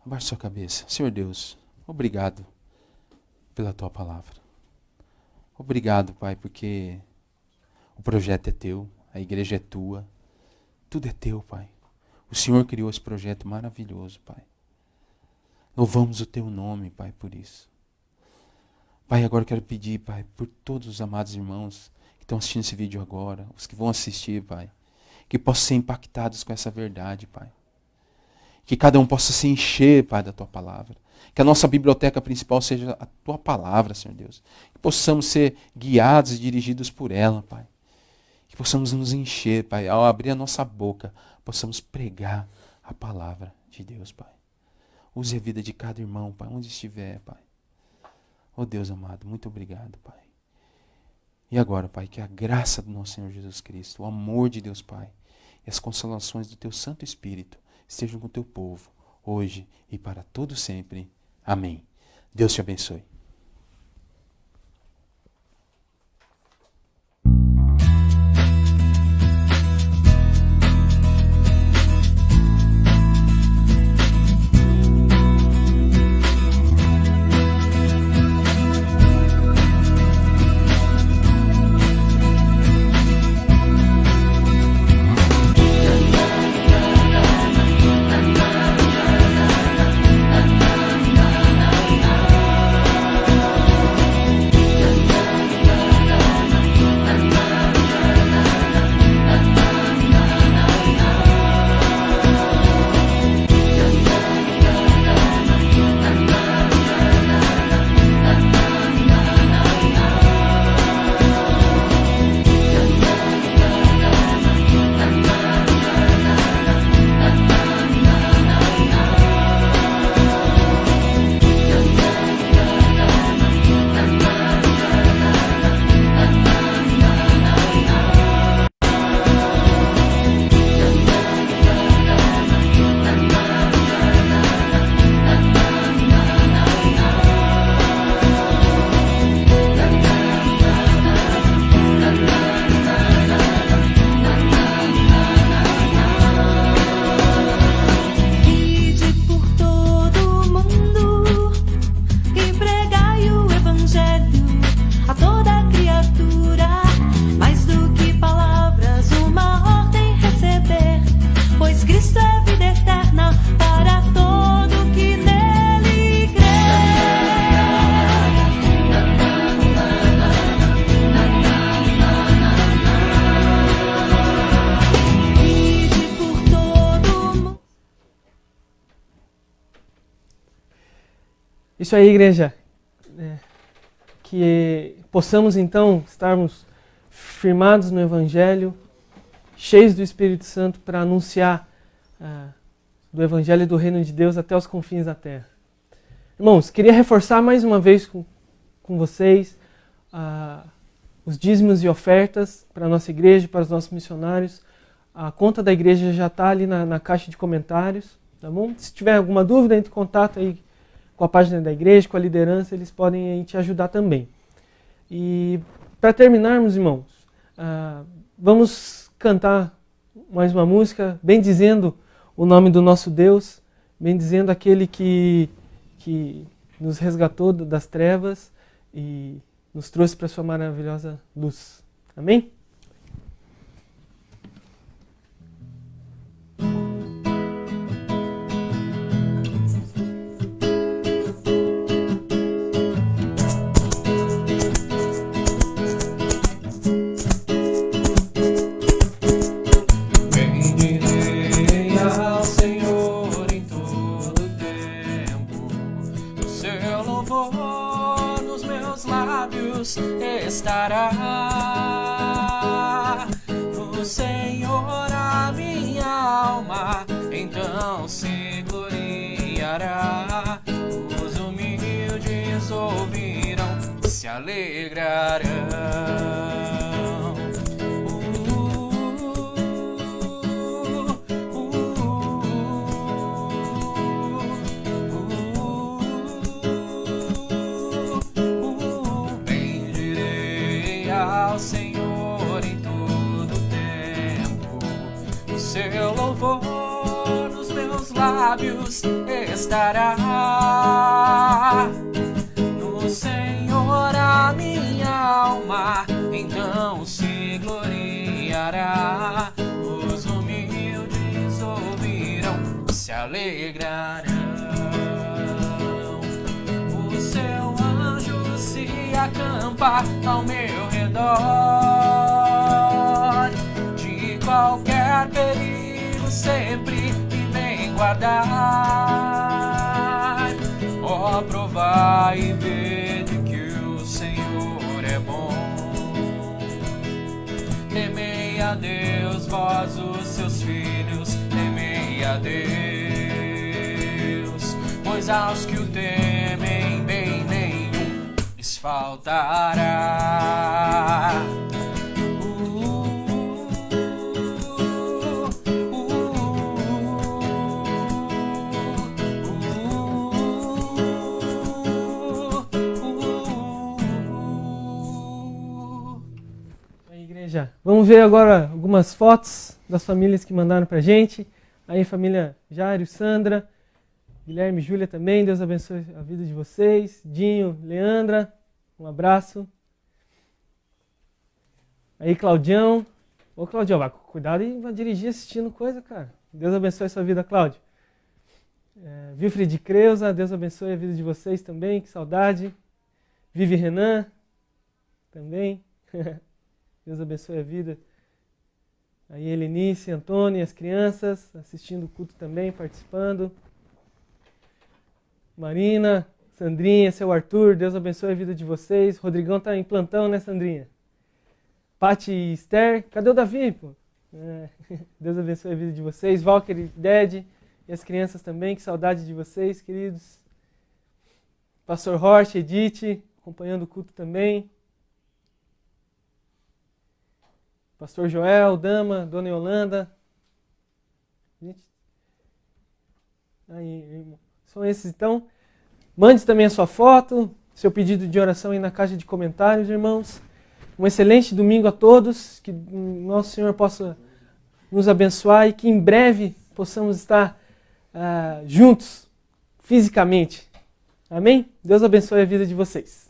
Abaixe sua cabeça. Senhor Deus, obrigado pela tua palavra. Obrigado, Pai, porque o projeto é teu, a igreja é tua, tudo é teu, Pai. O Senhor criou esse projeto maravilhoso, Pai. Louvamos o teu nome, Pai, por isso. Pai, agora eu quero pedir, Pai, por todos os amados irmãos que estão assistindo esse vídeo agora, os que vão assistir, Pai, que possam ser impactados com essa verdade, Pai. Que cada um possa se encher, Pai, da tua palavra. Que a nossa biblioteca principal seja a tua palavra, Senhor Deus. Que possamos ser guiados e dirigidos por ela, Pai. Que possamos nos encher, Pai, ao abrir a nossa boca, possamos pregar a palavra de Deus, Pai. Use a vida de cada irmão, Pai, onde estiver, Pai. Oh Deus amado, muito obrigado, Pai. E agora, Pai, que a graça do nosso Senhor Jesus Cristo, o amor de Deus, Pai, e as consolações do teu Santo Espírito estejam com o teu povo, hoje e para todo sempre. Amém. Deus te abençoe. Isso aí, igreja. Que possamos então estarmos firmados no Evangelho, cheios do Espírito Santo para anunciar do Evangelho e do Reino de Deus até os confins da terra. Irmãos, queria reforçar mais uma vez com vocês os dízimos e ofertas para a nossa igreja, para os nossos missionários. A conta da igreja já está ali na caixa de comentários, tá bom? Se tiver alguma dúvida, entre em contato aí com a página da igreja, com a liderança, eles podem aí te ajudar também. E para terminarmos, irmãos, vamos cantar mais uma música, bendizendo o nome do nosso Deus, bendizendo aquele que nos resgatou das trevas e nos trouxe para a sua maravilhosa luz. Amém? Estará no Senhor a minha alma, então se gloriará. Os humildes ouvirão, se alegrarão. Ao Senhor em todo tempo, o seu louvor nos meus lábios estará. No Senhor a minha alma então se gloriará. Os humildes ouvirão, se alegrarão. O seu anjo se acampa ao meu redor, de qualquer perigo sempre me vem guardar. Ó, provai e vede que o Senhor é bom. Temei a Deus, vós os seus filhos, temei a Deus, pois aos que o temem bem nenhum lhes faltará. Vamos ver agora algumas fotos das famílias que mandaram pra gente. Aí, família Jário, Sandra, Guilherme e Júlia também. Deus abençoe a vida de vocês. Dinho, Leandra, um abraço. Aí, Claudião. Ô, Claudião, vai, cuidado e vai dirigir assistindo coisa, cara. Deus abençoe a sua vida, Cláudio. Wilfried Creuza, Deus abençoe a vida de vocês também. Que saudade. Vivi Renan, também. Deus abençoe a vida. Aí Helenice, Antônio e as crianças assistindo o culto também, participando. Marina, Sandrinha, seu Arthur, Deus abençoe a vida de vocês. Rodrigão está em plantão, né, Sandrinha? Pati e Esther, cadê o Davi, pô? Deus abençoe a vida de vocês. Walker e Ded e as crianças também, que saudade de vocês, queridos. Pastor Horst, Edith, acompanhando o culto também. Pastor Joel, Dama, Dona Yolanda. Gente. Aí, irmão. São esses então. Mande também a sua foto, seu pedido de oração aí na caixa de comentários, irmãos. Um excelente domingo a todos. Que nosso Senhor possa nos abençoar e que em breve possamos estar juntos, fisicamente. Amém? Deus abençoe a vida de vocês.